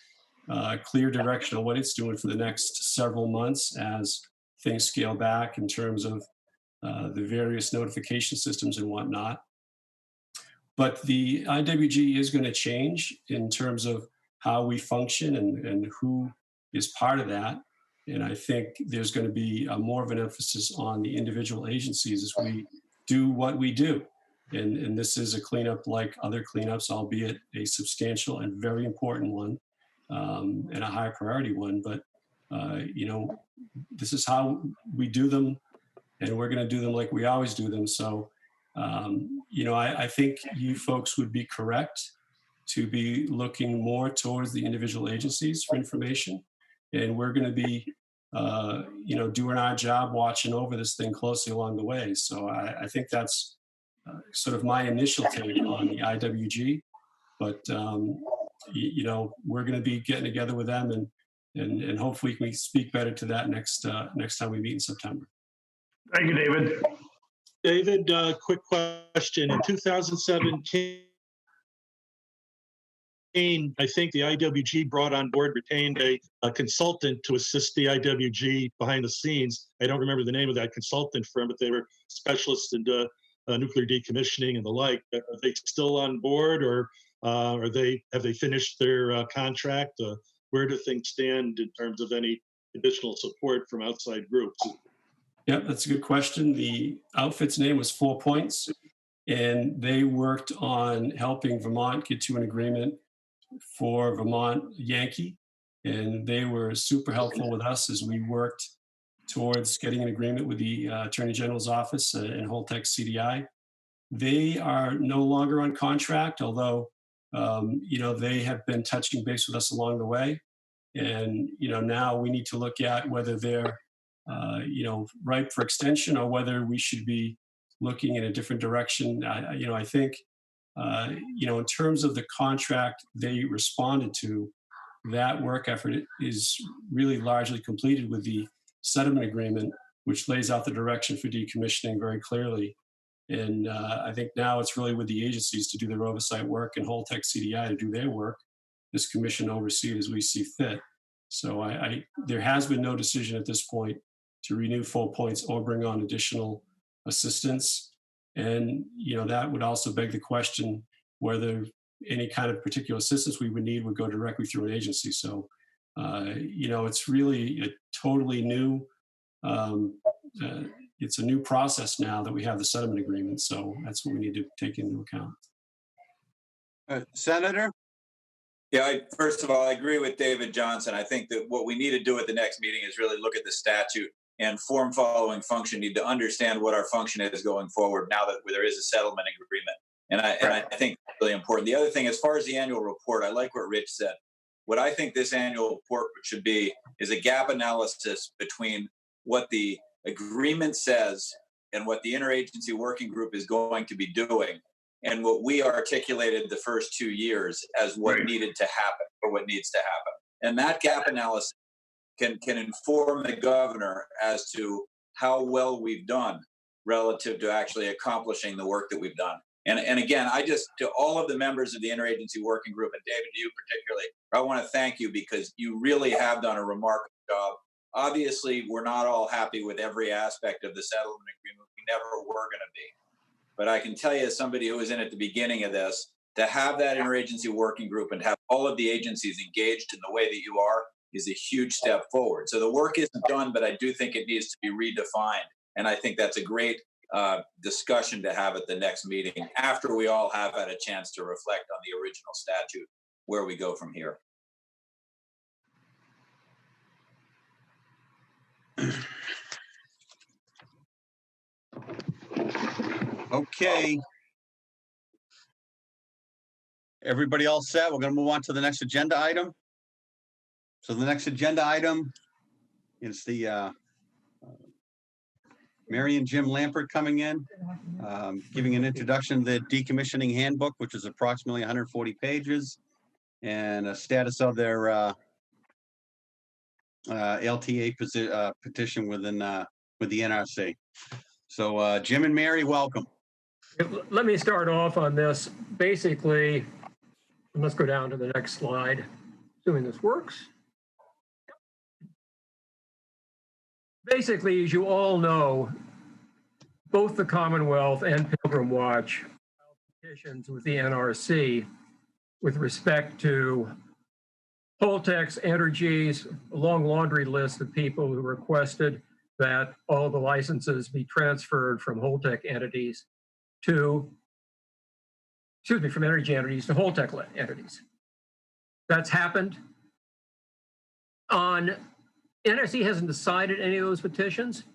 clear direction on what it's doing for the next several months as things scale back in terms of the various notification systems and whatnot. But the IWG is going to change in terms of how we function and who is part of that. And I think there's going to be more of an emphasis on the individual agencies as we do what we do. And this is a cleanup like other cleanups, albeit a substantial and very important one, and a high priority one. But, this is how we do them, and we're going to do them like we always do them. So, I think you folks would be correct to be looking more towards the individual agencies for information. And we're going to be, doing our job, watching over this thing closely along the way. So I think that's sort of my initial take on the IWG. But, we're going to be getting together with them and hopefully we can speak better to that next time we meet in September. Thank you, David. David, quick question. In 2017, I think the IWG brought on board, retained a consultant to assist the IWG behind the scenes. I don't remember the name of that consultant firm, but they were specialists in nuclear decommissioning and the like. Are they still on board, or have they finished their contract? Where do things stand in terms of any additional support from outside groups? Yeah, that's a good question. The outfit's name was 4 Points, and they worked on helping Vermont get to an agreement for Vermont Yankee. And they were super helpful with us as we worked towards getting an agreement with the Attorney General's office and Holtec CDI. They are no longer on contract, although, they have been touching base with us along the way. And, now we need to look at whether they're ripe for extension or whether we should be looking in a different direction. I think, in terms of the contract they responded to, that work effort is really largely completed with the settlement agreement, which lays out the direction for decommissioning very clearly. And I think now it's really with the agencies to do their oversight work and Holtec CDI to do their work. This commission oversee it as we see fit. So there has been no decision at this point to renew 4 Points or bring on additional assistance. And, that would also beg the question whether any kind of particular assistance we would need would go directly through an agency. So, it's really a totally new, it's a new process now that we have the settlement agreement. So that's what we need to take into account. Senator? Yeah, first of all, I agree with David Johnson. I think that what we need to do at the next meeting is really look at the statute and form following function, need to understand what our function is going forward now that there is a settlement agreement. And I think that's really important. The other thing, as far as the annual report, I like what Rich said. What I think this annual report should be is a gap analysis between what the agreement says and what the interagency working group is going to be doing, and what we articulated the first 2 years as what needed to happen or what needs to happen. And that gap analysis can inform the governor as to how well we've done relative to actually accomplishing the work that we've done. And again, to all of the members of the interagency working group, and David, you particularly, I want to thank you because you really have done a remarkable job. Obviously, we're not all happy with every aspect of the settlement agreement. We never were going to be. But I can tell you, as somebody who was in at the beginning of this, to have that interagency working group and have all of the agencies engaged in the way that you are is a huge step forward. So the work isn't done, but I do think it needs to be redefined. And I think that's a great discussion to have at the next meeting after we all have had a chance to reflect on the original statute, where we go from here. Okay. Everybody all set? We're going to move on to the next agenda item. So the next agenda item is the Mary and Jim Lampert coming in, giving an introduction to the Decommissioning Handbook, which is approximately 140 pages, and a status of their LTA petition within with the NRC. So Jim and Mary, welcome. Let me start off on this. Basically, let's go down to the next slide, assuming this works. Basically, as you all know, both the Commonwealth and Pilgrim Watch filed petitions with the NRC with respect to Holtec's Energies, a long laundry list of people who requested that all the licenses be transferred from Holtec entities to, from energy entities to Holtec entities. That's happened. NRC hasn't decided any of those petitions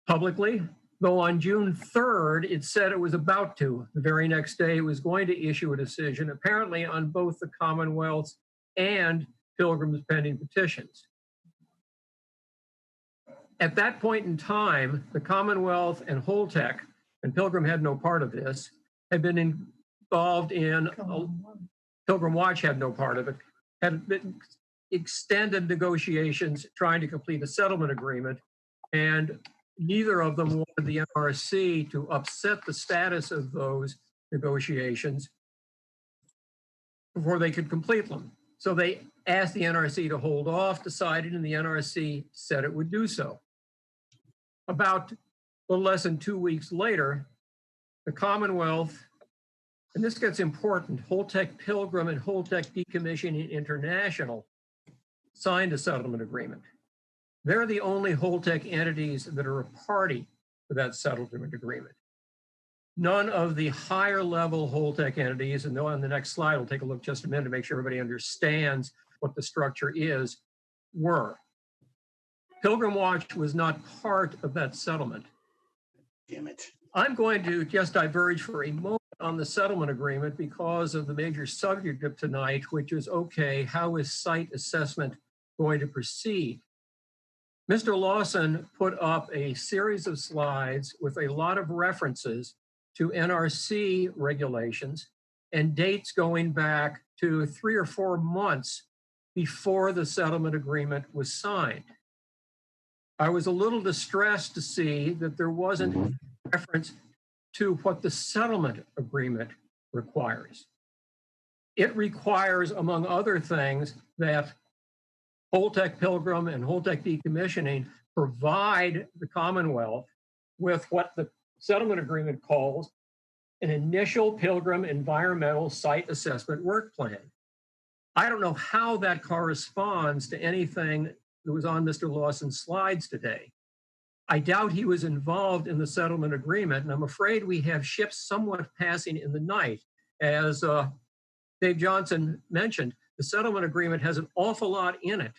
publicly, though on June 3rd, it said it was about to. The very next day, it was going to issue a decision, apparently on both the Commonwealth's and Pilgrim's pending petitions. At that point in time, the Commonwealth and Holtec, and Pilgrim had no part of this, had been involved in, Pilgrim Watch had no part of it, had been extended negotiations trying to complete a settlement agreement, and neither of them wanted the NRC to upset the status of those negotiations before they could complete them. So they asked the NRC to hold off, decided, and the NRC said it would do so. About a little less than 2 weeks later, the Commonwealth, and this gets important, Holtec Pilgrim and Holtec Decommissioning International signed a settlement agreement. They're the only Holtec entities that are a party to that settlement agreement. None of the higher level Holtec entities, and on the next slide, we'll take a look just a minute to make sure everybody understands what the structure is, were. Pilgrim Watch was not part of that settlement. Damn it. I'm going to just diverge for a moment on the settlement agreement because of the major subject of tonight, which is, okay, how is site assessment going to proceed? Mr. Lawson put up a series of slides with a lot of references to NRC regulations and dates going back to 3 or 4 months before the settlement agreement was signed. I was a little distressed to see that there wasn't reference to what the settlement agreement requires. It requires, among other things, that Holtec Pilgrim and Holtec Decommissioning provide the Commonwealth with what the settlement agreement calls an initial Pilgrim environmental site assessment work plan. I don't know how that corresponds to anything that was on Mr. Lawson's slides today. I doubt he was involved in the settlement agreement, and I'm afraid we have ships somewhat passing in the night. As Dave Johnson mentioned, the settlement agreement has an awful lot in it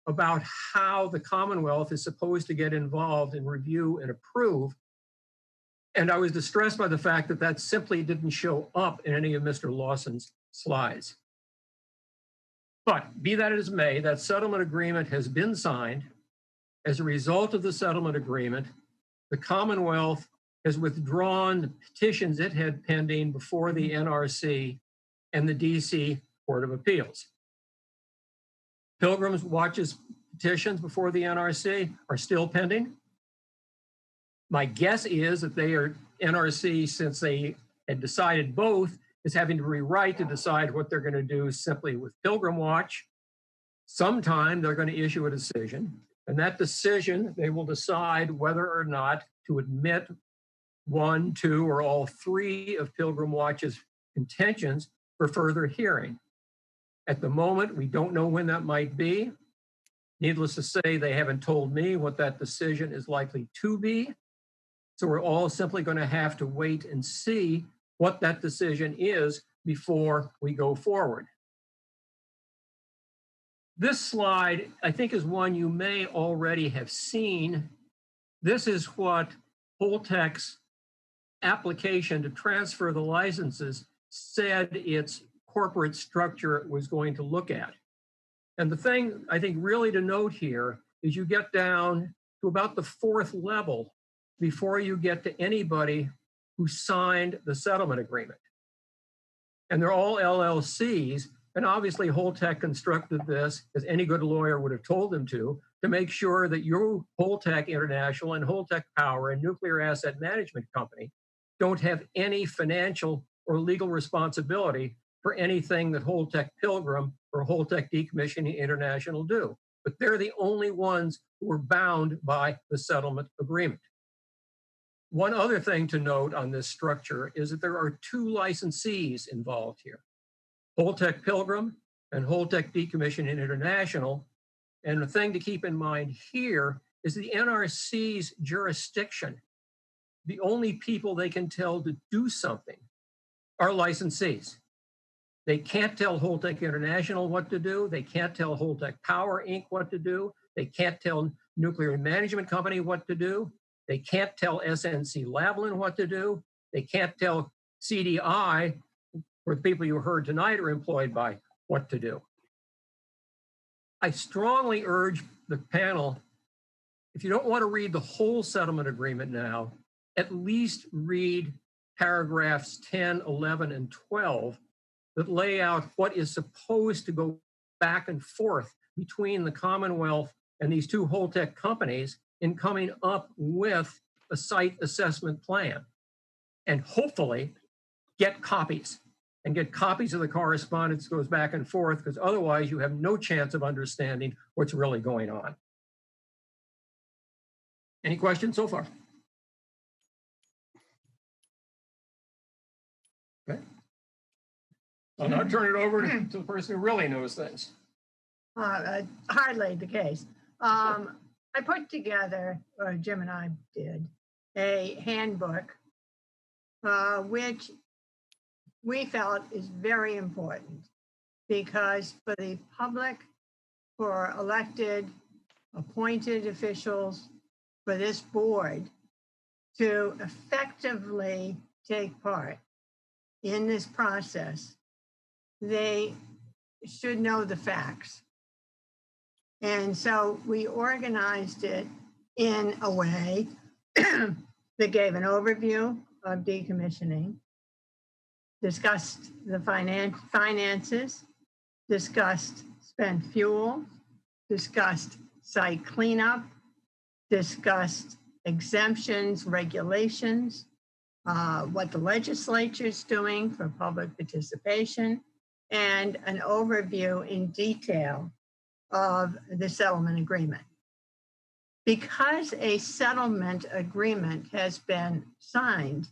about how the Commonwealth is supposed to get involved and review and approve. And I was distressed by the fact that that simply didn't show up in any of Mr. Lawson's slides. But be that as may, that settlement agreement has been signed. As a result of the settlement agreement, the Commonwealth has withdrawn the petitions it had pending before the NRC and the DC Court of Appeals. Pilgrim Watch's petitions before the NRC are still pending. My guess is that they are NRC, since they had decided both, is having to rewrite to decide what they're going to do simply with Pilgrim Watch. Sometime they're going to issue a decision, and that decision, they will decide whether or not to admit 1, 2, or all 3 of Pilgrim Watch's contentions for further hearing. At the moment, we don't know when that might be. Needless to say, they haven't told me what that decision is likely to be. So we're all simply going to have to wait and see what that decision is before we go forward. This slide, I think, is one you may already have seen. This is what Holtec's application to transfer the licenses said its corporate structure was going to look at. And the thing I think really to note here is you get down to about the 4th level before you get to anybody who signed the settlement agreement. And they're all LLCs. And obviously, Holtec constructed this, as any good lawyer would have told them to make sure that your Holtec International and Holtec Power and Nuclear Asset Management Company don't have any financial or legal responsibility for anything that Holtec Pilgrim or Holtec Decommissioning International do. But they're the only ones who are bound by the settlement agreement. One other thing to note on this structure is that there are two licensees involved here, Holtec Pilgrim and Holtec Decommissioning International. And the thing to keep in mind here is the NRC's jurisdiction. The only people they can tell to do something are licensees. They can't tell Holtec International what to do. They can't tell Holtec Power Inc. what to do. They can't tell Nuclear Management Company what to do. They can't tell SNC Lavalin what to do. They can't tell CDI, where the people you heard tonight are employed by, what to do. I strongly urge the panel, if you don't want to read the whole settlement agreement now, at least read paragraphs 10, 11, and 12 that lay out what is supposed to go back and forth between the Commonwealth and these two Holtec companies in coming up with a site assessment plan. And hopefully get copies and get copies of the correspondence that goes back and forth, because otherwise you have no chance of understanding what's really going on. Any questions so far? Okay. I'll now turn it over to the person who really knows things. Hardly the case. I put together, or Jim and I did, a handbook, which we felt is very important because for the public, for elected, appointed officials, for this board to effectively take part in this process, they should know the facts. And so we organized it in a way that gave an overview of decommissioning, discussed the finances, discussed spent fuel, discussed site cleanup, discussed exemptions, regulations, what the legislature is doing for public participation, and an overview in detail of the settlement agreement. Because a settlement agreement has been signed,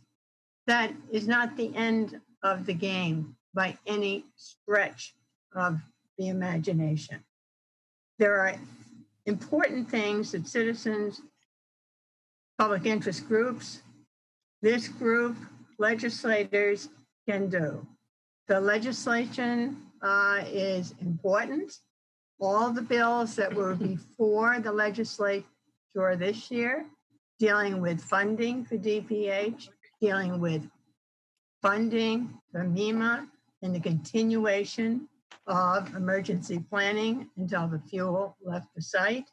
that is not the end of the game by any stretch of the imagination. There are important things that citizens, public interest groups, this group, legislators can do. The legislation is important. All the bills that were before the legislature this year, dealing with funding for DPH, dealing with funding for MEMA, and the continuation of emergency planning until the fuel left the site,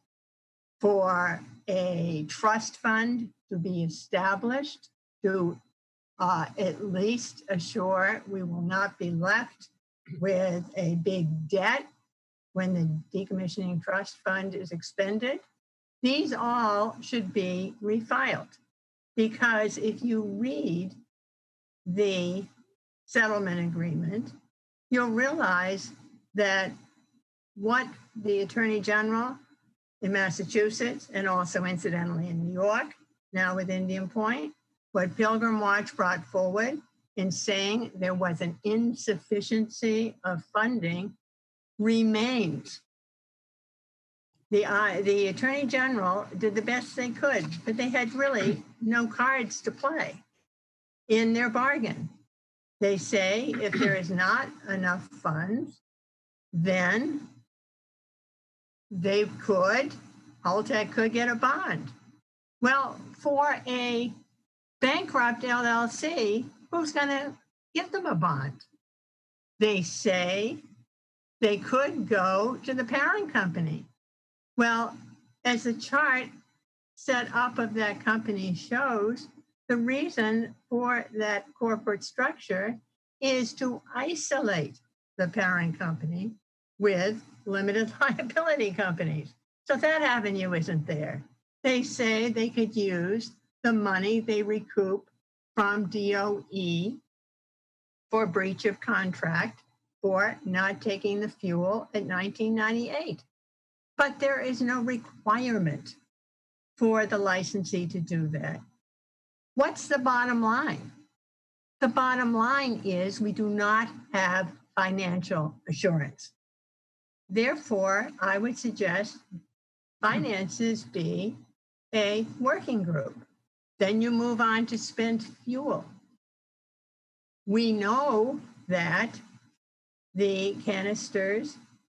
for a trust fund to be established to at least assure we will not be left with a big debt when the decommissioning trust fund is expended. These all should be refiled, because if you read the settlement agreement, you'll realize that what the Attorney General in Massachusetts, and also incidentally in New York, now with Indian Point, what Pilgrim Watch brought forward in saying there was an insufficiency of funding remains. The Attorney General did the best they could, but they had really no cards to play in their bargain. They say if there is not enough funds, then Holtec could get a bond. Well, for a bankrupt LLC, who's going to give them a bond? They say they could go to the parent company. Well, as the chart setup of that company shows the reason for that corporate structure is to isolate the parent company with limited liability companies. So that avenue isn't there. They say they could use the money they recoup from DOE for breach of contract for not taking the fuel at 1998. But there is no requirement for the licensee to do that. What's the bottom line? The bottom line is we do not have financial assurance. Therefore, I would suggest finances be a working group. Then you move on to spent fuel. We know that the canisters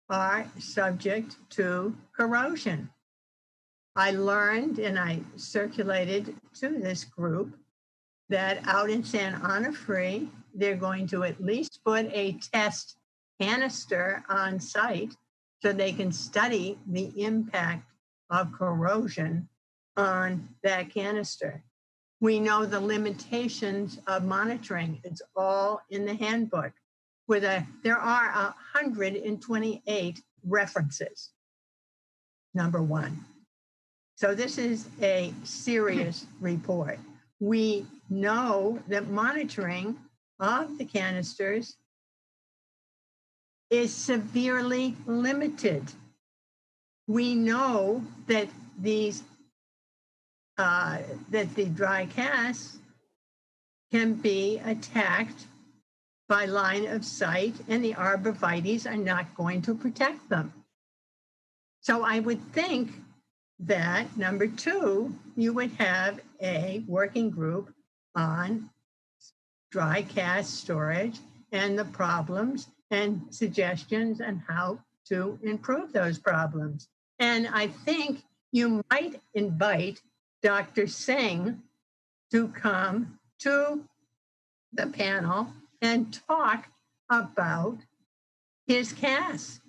are subject to corrosion. I learned and I circulated to this group that out in San Onofre, they're going to at least put a test canister on site so they can study the impact of corrosion on that canister. We know the limitations of monitoring. It's all in the handbook. There are 128 references, number one. So this is a serious report. We know that monitoring of the canisters is severely limited. We know that that the dry casts can be attacked by line of sight, and the arborvitaes are not going to protect them. So I would think that, number two, you would have a working group on dry cast storage and the problems and suggestions on how to improve those problems. And I think you might invite Dr. Singh to come to the panel and talk about his cast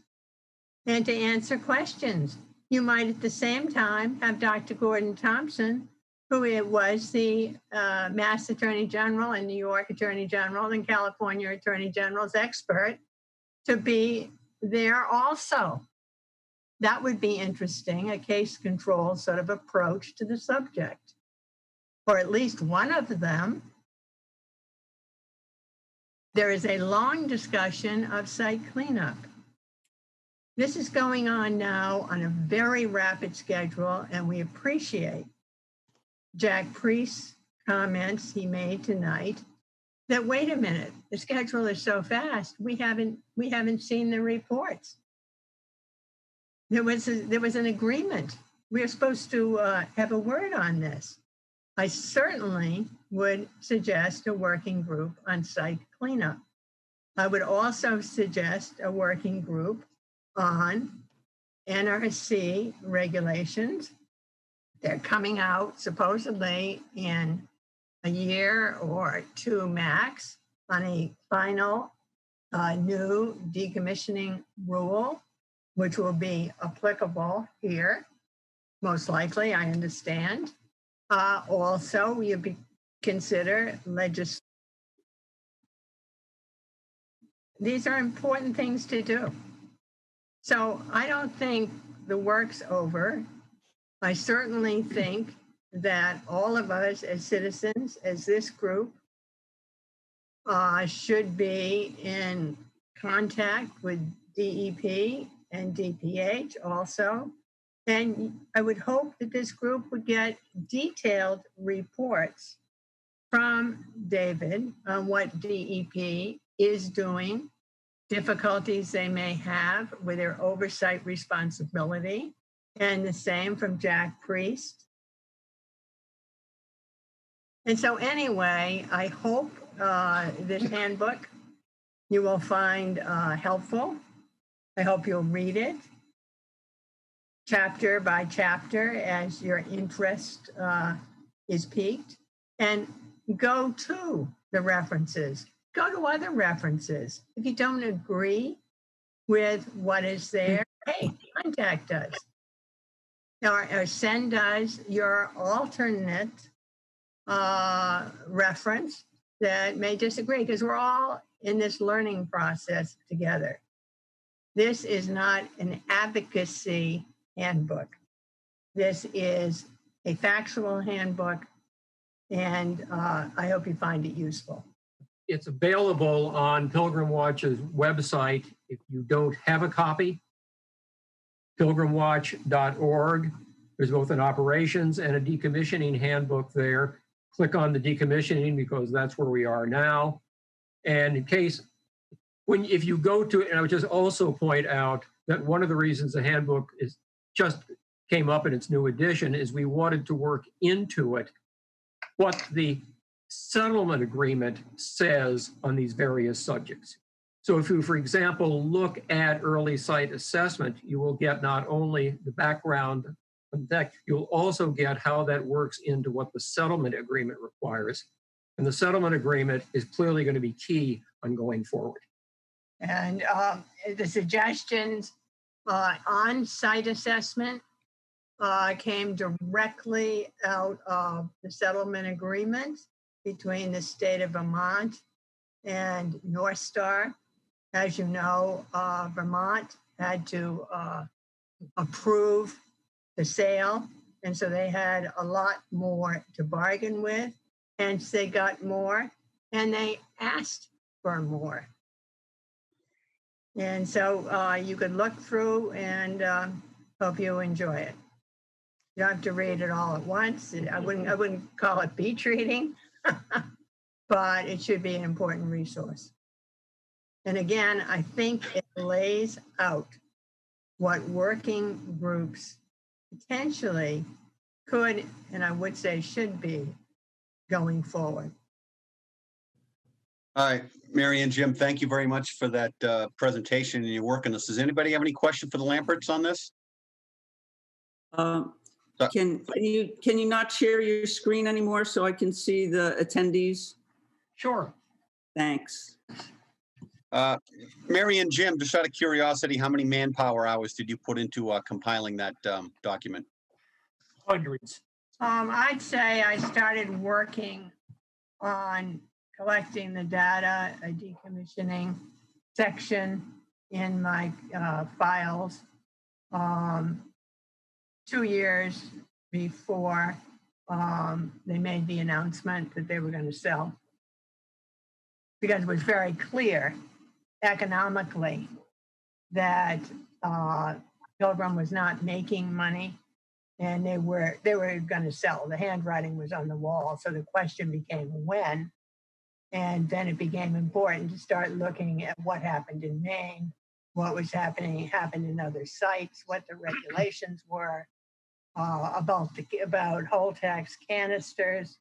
and to answer questions. You might at the same time have Dr. Gordon Thompson, who was the Mass Attorney General and New York Attorney General and California Attorney General's expert, to be there also. That would be interesting, a case control sort of approach to the subject. Or at least one of them. There is a long discussion of site cleanup. This is going on now on a very rapid schedule, and we appreciate Jack Priest's comments he made tonight that, wait a minute, the schedule is so fast, we haven't seen the reports. There was an agreement. We are supposed to have a word on this. I certainly would suggest a working group on site cleanup. I would also suggest a working group on NRC regulations. They're coming out supposedly in a year or two max on a final new decommissioning rule, which will be applicable here, most likely, I understand. Also, you consider legislation. These are important things to do. So I don't think the work's over. I certainly think that all of us as citizens, as this group, should be in contact with DEP and DPH also. And I would hope that this group would get detailed reports from David on what DEP is doing, difficulties they may have with their oversight responsibility, and the same from Jack Priest. And so anyway, I hope this handbook you will find helpful. I hope you'll read it chapter by chapter as your interest is piqued, and go to the references. Go to other references. If you don't agree with what is there, hey, contact us. or send us your alternate reference that may disagree, because we're all in this learning process together. This is not an advocacy handbook. This is a factual handbook, and I hope you find it useful. It's available on Pilgrim Watch's website. If you don't have a copy, pilgrimwatch.org. There's both an operations and a decommissioning handbook there. Click on the decommissioning because that's where we are now. And in case, if you go to it, and I would just also point out that one of the reasons the handbook is just came up in its new edition is we wanted to work into it what the settlement agreement says on these various subjects. So if you, for example, look at early site assessment, you will get not only the background on that, you'll also get how that works into what the settlement agreement requires. And the settlement agreement is clearly going to be key on going forward. And the suggestions on site assessment came directly out of the settlement agreement between the state of Vermont and North Star. As you know, Vermont had to approve the sale, and so they had a lot more to bargain with, hence they got more, and they asked for more. And so you could look through and hope you enjoy it. You don't have to read it all at once. I wouldn't call it beach reading, but it should be an important resource. And again, I think it lays out what working groups potentially could, and I would say should be, going forward. All right, Mary and Jim, thank you very much for that presentation and your work on this. Does anybody have any question for the Lamperts on this? Can you not share your screen anymore so I can see the attendees? Sure. Thanks. Mary and Jim, just out of curiosity, how many manpower hours did you put into compiling that document? Hundreds. I'd say I started working on collecting the data, a decommissioning section in my files 2 years before they made the announcement that they were going to sell. Because it was very clear economically that Pilgrim was not making money, and they were going to sell. The handwriting was on the wall, so the question became when, and then it became important to start looking at what happened in Maine, what was happened in other sites, what the regulations were about Holtex canisters,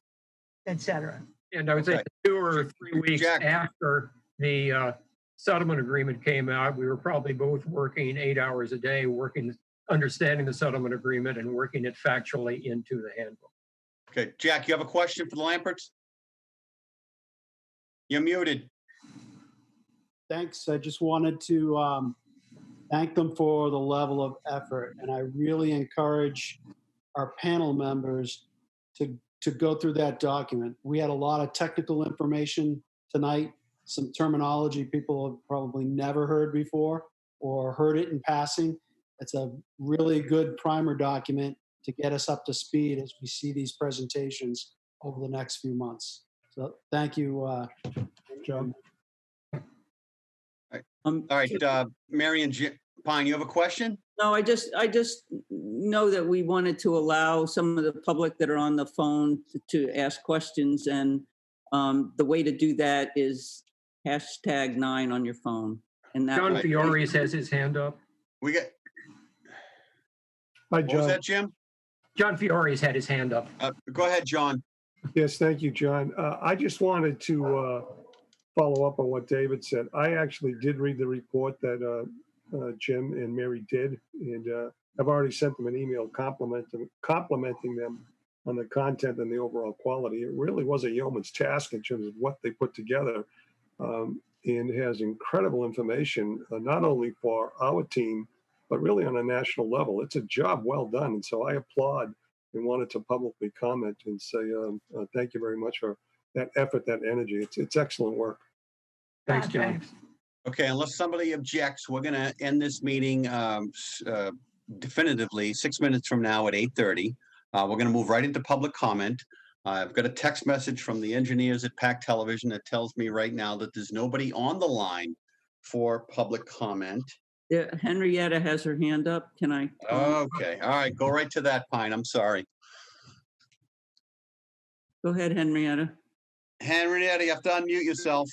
etc. And I would say 2 or 3 weeks after the settlement agreement came out, we were probably both working 8 hours a day, understanding the settlement agreement and working it factually into the handbook. Okay, Jack, you have a question for the Lamperts? You're muted. Thanks. I just wanted to thank them for the level of effort, and I really encourage our panel members to go through that document. We had a lot of technical information tonight, some terminology people have probably never heard before or heard it in passing. It's a really good primer document to get us up to speed as we see these presentations over the next few months. So thank you, Joe. All right, Mary and Jim, Pine, you have a question? No, I just know that we wanted to allow some of the public that are on the phone to ask questions, and the way to do that is #9 on your phone. And that John Fiore has his hand up. We got. Hi, What John. was that, Jim? John Fiore's had his hand up. Go ahead, John. Yes, thank you, John. I just wanted to follow up on what David said. I actually did read the report that Jim and Mary did, and I've already sent them an email complimenting them on the content and the overall quality. It really was a yeoman's task in terms of what they put together, and has incredible information, not only for our team, but really on a national level. It's a job well done. And so I applaud and wanted to publicly comment and say thank you very much for that effort, that energy. It's excellent work. Thanks, John. Okay, unless somebody objects, we're going to end this meeting definitively 6 minutes from now at 8:30. We're going to move right into public comment. I've got a text message from the engineers at PAC Television that tells me right now that there's nobody on the line for public comment. Yeah, Henrietta has her hand up. Can I? Okay, all right, go right to that, Pine. I'm sorry. Go ahead, Henrietta. Henrietta, you have to unmute yourself.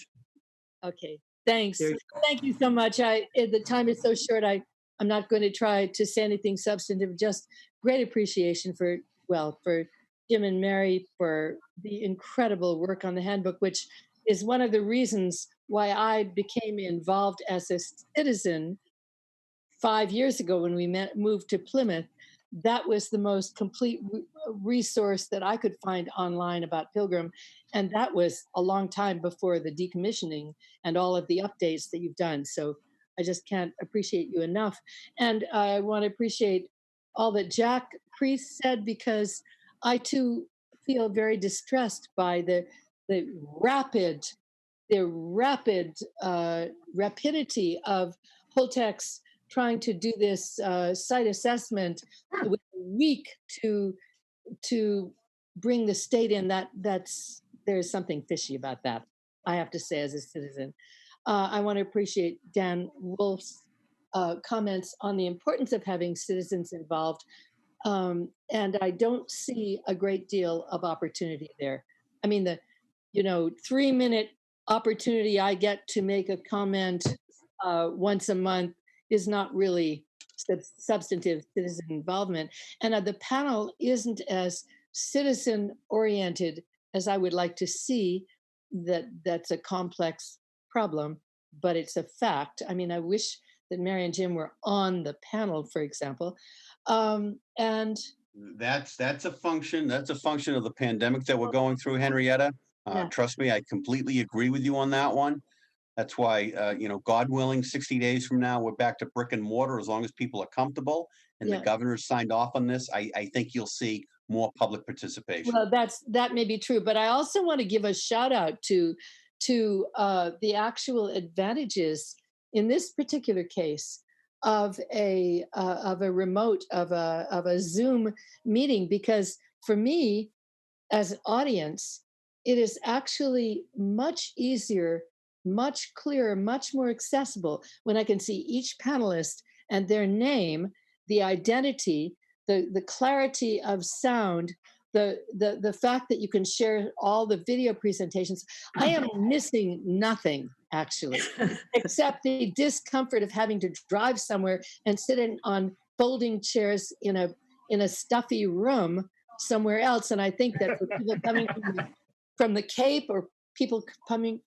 Okay, thanks. Thank you so much. The time is so short. I'm not going to try to say anything substantive. Just great appreciation for Jim and Mary for the incredible work on the handbook, which is one of the reasons why I became involved as a citizen 5 years ago when we moved to Plymouth. That was the most complete resource that I could find online about Pilgrim. And that was a long time before the decommissioning and all of the updates that you've done. So I just can't appreciate you enough. And I want to appreciate all that Jack Priest said, because I too feel very distressed by the rapidity of Holtec's trying to do this site assessment with a week to bring the state in. There's something fishy about that, I have to say, as a citizen. I want to appreciate Dan Wolf's comments on the importance of having citizens involved. And I don't see a great deal of opportunity there. I mean, the 3-minute opportunity I get to make a comment once a month is not really substantive citizen involvement. And the panel isn't as citizen oriented as I would like to see. That's a complex problem, but it's a fact. I mean, I wish that Mary and Jim were on the panel, for example. And that's a function of the pandemic that we're going through, Henrietta. Trust me, I completely agree with you on that one. That's why, God willing, 60 days from now, we're back to brick and mortar as long as people are comfortable and the governor's signed off on this. I think you'll see more public participation. Well, that may be true, but I also want to give a shout out to the actual advantages in this particular case of a remote, of a Zoom meeting, because for me as an audience, it is actually much easier, much clearer, much more accessible when I can see each panelist and their name, the identity, the clarity of sound, the fact that you can share all the video presentations. I am missing nothing, actually, except the discomfort of having to drive somewhere and sit on folding chairs in a stuffy room somewhere else. And I think that for people coming from the Cape, or people coming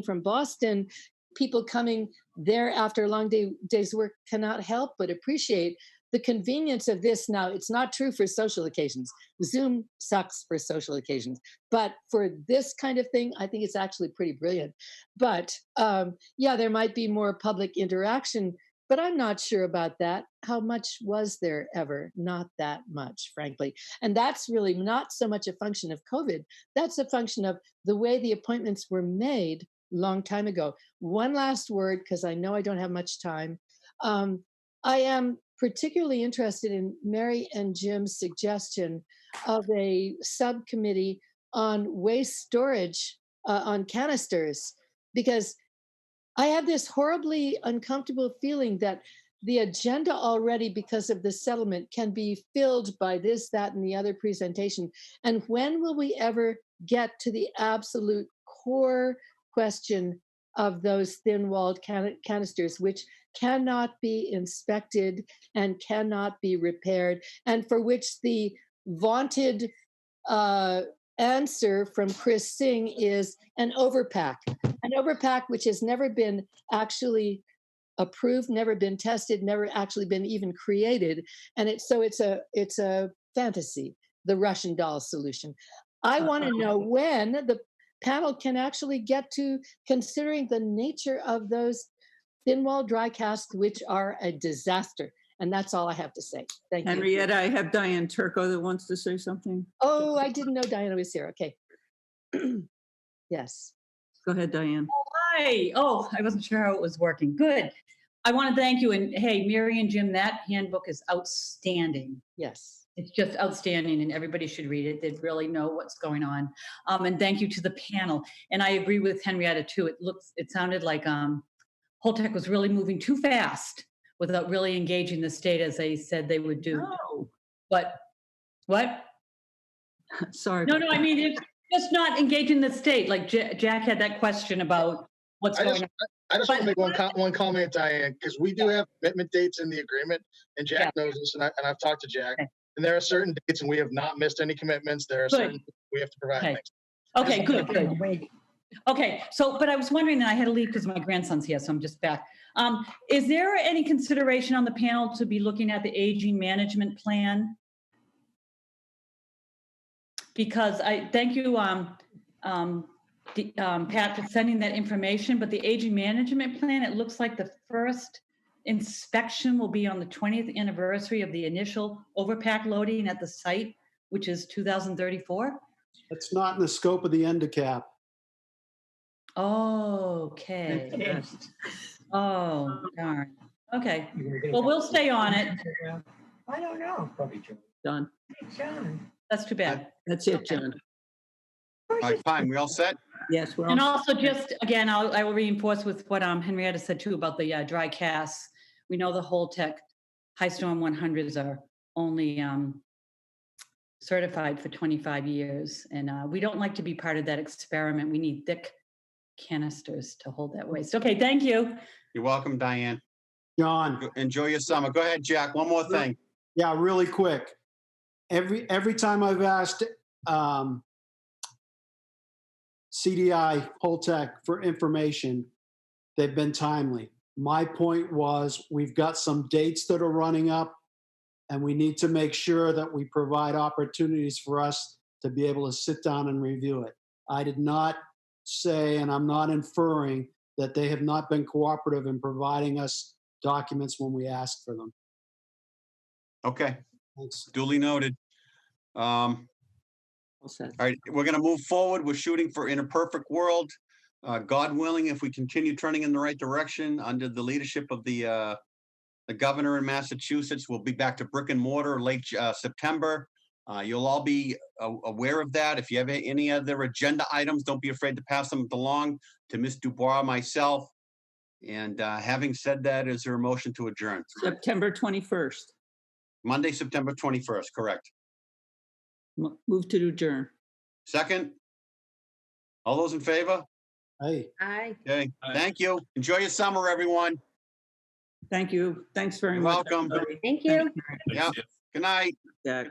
from Boston, people coming there after a long day's work cannot help but appreciate the convenience of this. Now, it's not true for social occasions. Zoom sucks for social occasions. But for this kind of thing, I think it's actually pretty brilliant. But there might be more public interaction, but I'm not sure about that. How much was there ever? Not that much, frankly. And that's really not so much a function of COVID. That's a function of the way the appointments were made a long time ago. One last word, because I know I don't have much time. I am particularly interested in Mary and Jim's suggestion of a subcommittee on waste storage on canisters, because I have this horribly uncomfortable feeling that the agenda already, because of the settlement, can be filled by this, that, and the other presentation. And when will we ever get to the absolute core question of those thin-walled canisters, which cannot be inspected and cannot be repaired, and for which the vaunted answer from Chris Singh is an overpack which has never been actually approved, never been tested, never actually been even created, and it's a fantasy, the Russian doll solution. I want to know when the panel can actually get to considering the nature of those thin wall dry casks, which are a disaster. And that's all I have to say. Thank you. Henrietta, I have Diane Turco that wants to say something. Oh, I didn't know Diana was here. Okay. Yes. Go ahead, Diane. Hi. Oh, I wasn't sure how it was working. Good. I want to thank you. And hey, Mary and Jim, that handbook is outstanding. Yes. It's just outstanding and everybody should read it. They'd really know what's going on. And thank you to the panel. And I agree with Henrietta too. It sounded like Holtec was really moving too fast without really engaging the state as they said they would do. No. But what? Sorry. No, I mean, it's just not engaging the state. Like Jack had that question about what's going on. I just want to make one comment, Diane, because we do have commitment dates in the agreement, and Jack knows this, and I've talked to Jack. Okay. And there are certain dates, and we have not missed any commitments. There are certain things we have to provide. Okay. Things. Okay, good. Okay, so, but I was wondering, and I had to leave because my grandson's here, so I'm just back. Is there any consideration on the panel to be looking at the aging management plan? Because I thank you, Pat, for sending that information, but the aging management plan, it looks like the first inspection will be on the 20th anniversary of the initial overpack loading at the site, which is 2034. That's not in the scope of the NDCAP. Okay. Oh, darn. Okay. Well, we'll stay on it. I don't know. Probably Done. John. That's too bad. That's it, John. All right, fine. We all set? Yes, we're And all. also just, again, I will reinforce with what Henrietta said too about the dry casts. We know the Holtec high storm 100s are only certified for 25 years. And we don't like to be part of that experiment. We need thick canisters to hold that waste. Okay, thank you. You're welcome, Diane. John. Enjoy your summer. Go ahead, Jack. One more thing. Yeah, really quick. Every time I've asked CDI Holtec for information, they've been timely. My point was we've got some dates that are running up and we need to make sure that we provide opportunities for us to be able to sit down and review it. I did not say, and I'm not inferring, that they have not been cooperative in providing us documents when we asked for them. Okay. Thanks. Duly noted. All right, we're going to move forward. We're shooting for in a perfect world. God willing, if we continue turning in the right direction under the leadership of the governor in Massachusetts, we'll be back to brick and mortar late September. You'll all be aware of that. If you have any other agenda items, don't be afraid to pass them along to Ms. Dubois, myself. And having said that, is there a motion to adjourn? September 21st. Monday, September 21st, correct. Move to adjourn. Second? All those in favor? Hey. Aye. Okay, thank you. Enjoy your summer, everyone. Thank you. Thanks very You're much. welcome. everybody. Thank you. Yeah, good night. Jack.